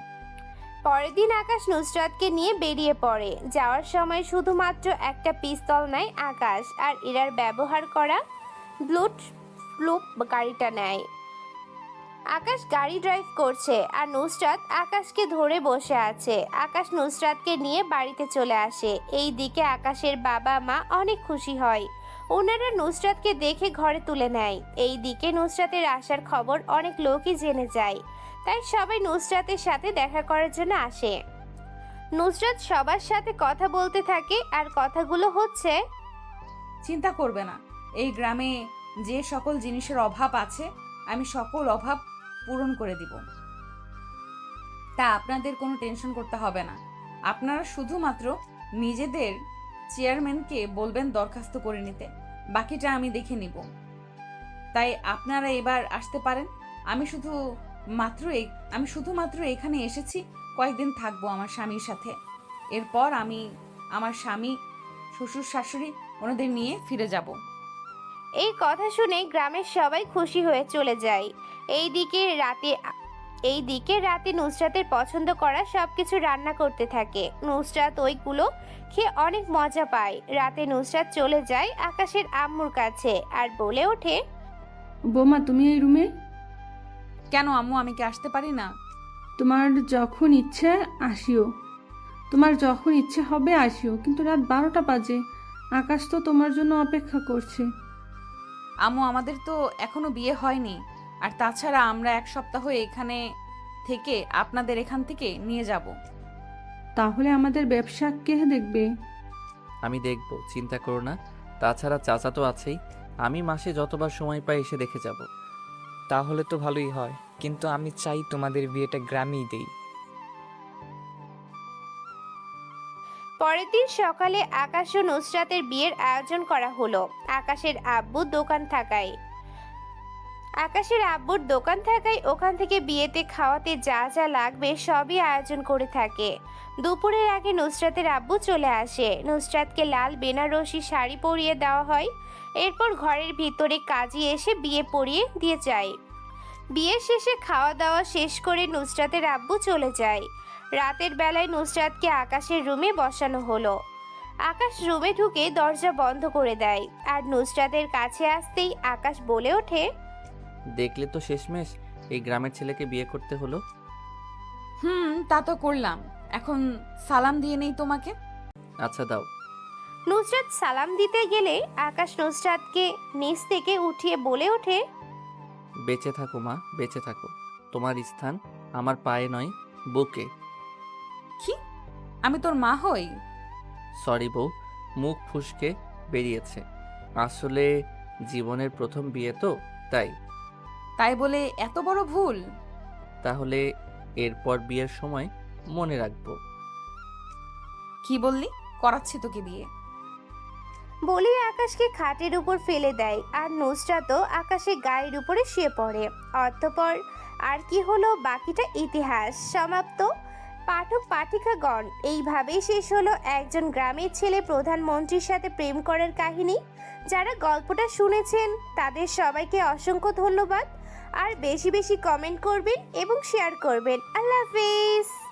পরের দিন আকাশ নুসরাতকে নিয়ে বেরিয়ে পড়ে। যাওয়ার সময় শুধুমাত্র একটা পিস্তল নেয় আকাশ, আর ইরার ব্যবহার করা ব্লুটুথ গাড়িটা নেয়। আকাশ গাড়ি ড্রাইভ করছে আর নুসরাত আকাশকে ধরে বসে আছে। আকাশ নুসরাতকে নিয়ে বাড়িতে চলে আসে। এই দিকে আকাশের বাবা মা অনেক খুশি হয়, ওনারা নুসরাতকে দেখে ঘরে তুলে নেয়। এই দিকে নুসরাতের আসার খবর অনেক লোকই জেনে যায়, তাই সবাই নুসরাতের সাথে দেখা করার জন্য আসে। নুসরাত সবার সাথে কথা বলতে থাকে, আর কথাগুলো হচ্ছে, চিন্তা করবে না, এই গ্রামে যে সকল জিনিসের অভাব আছে আমি সকল অভাব পূরণ করে দিব, তা আপনাদের কোনো টেনশন করতে হবে না। আপনারা শুধুমাত্র নিজেদের চেয়ারম্যানকে বলবেন দরখাস্ত করে নিতে, বাকিটা আমি দেখে নিব। তাই আপনারা এবার আসতে পারেন। আমি শুধুমাত্র এখানে এসেছি, কয়েকদিন থাকবো আমার স্বামীর সাথে। এরপর আমি আমার স্বামী, শ্বশুর শাশুড়ি ওনাদের নিয়ে ফিরে যাব। এই কথা শুনে গ্রামের সবাই খুশি হয়ে চলে যায়। এই দিকে রাতে নুসরাতের পছন্দ করা সবকিছু রান্না করতে থাকে। নুসরাত ওইগুলো খেয়ে অনেক মজা পায়। রাতে নুসরাত চলে যায় আকাশের আম্মুর কাছে আর বলে ওঠে, বৌমা তুমি এই রুমে? কেন আম্মু, আমি কি আসতে পারি না? তোমার যখন ইচ্ছে আসিও, তোমার যখন ইচ্ছে হবে আসিও, কিন্তু রাত 12টা বাজে, আকাশ তো তোমার জন্য অপেক্ষা করছে। আম্মু, আমাদের তো এখনো বিয়ে হয়নি, আর তাছাড়া আমরা 1 সপ্তাহ এখানে থেকে আপনাদের এখান থেকে নিয়ে যাব। তাহলে আমাদের ব্যবসা কে দেখবে? আমি দেখব, চিন্তা করো না। তাছাড়া চাচা তো আছেই, আমি মাসে যতবার সময় পাই এসে দেখে যাব। তাহলে তো ভালোই হয়, কিন্তু আমি চাই তোমাদের বিয়েটা গ্রামেই দেই। পরের দিন সকালে আকাশ ও নুসরাতের বিয়ের আয়োজন করা হলো। আকাশের আব্বুর দোকান থাকায় ওখান থেকে বিয়েতে খাওয়াতে যা যা লাগবে সবই আয়োজন করে থাকে। দুপুরের আগে নুসরাতের আব্বু চলে আসে। নুসরাতকে লাল বেনারসি শাড়ি পরিয়ে দেওয়া হয়। এরপর ঘরের ভিতরে কাজী এসে বিয়ে পরিয়ে দিয়ে যায়। বিয়ে শেষে খাওয়া দাওয়া শেষ করে নুসরাতের আব্বু চলে যায়। রাতের বেলায় নুসরাতকে আকাশের রুমে বসানো হলো। আকাশ রুমে ঢুকে দরজা বন্ধ করে দেয়, আর নুসরাতের কাছে আসতেই আকাশ বলে ওঠে, দেখলে তো শেষমেশ এই গ্রামের ছেলেকে বিয়ে করতে হলো। তা তো করলাম, এখন সালাম দিয়ে নেই তোমাকে। আচ্ছা দাও। নুসরাত সালাম দিতে গেলে আকাশ নুসরাতকে নিচ থেকে উঠিয়ে বলে ওঠে, বেঁচে থাকো মা, বেঁচে থাকো। তোমার স্থান আমার পায়ে নয়, বুকে। কি? আমি তোর মা হই? সরি বউ, মুখ ফুসকে বেরিয়েছে। আসলে জীবনের প্রথম বিয়ে তো, তাই। তাই বলে এত বড় ভুল? তাহলে এরপর বিয়ের সময় মনে রাখবো। কি বললি? করাচ্ছি তোকে বিয়ে। বলি আকাশকে খাটের উপর ফেলে দেয় আর নুসরাতও আকাশের গায়ের উপরে শুয়ে পড়ে। অতঃপর আর কি হলো বাকিটা ইতিহাস। সমাপ্ত। পাঠক পাঠিকাগণ, এইভাবেই শেষ হলো একজন গ্রামের ছেলে প্রধানমন্ত্রীর সাথে প্রেম করার কাহিনী। যারা গল্পটা শুনেছেন তাদের সবাইকে অসংখ্য ধন্যবাদ। আর বেশি বেশি কমেন্ট করবেন এবং শেয়ার করবেন। আল্লাহ হাফিজ।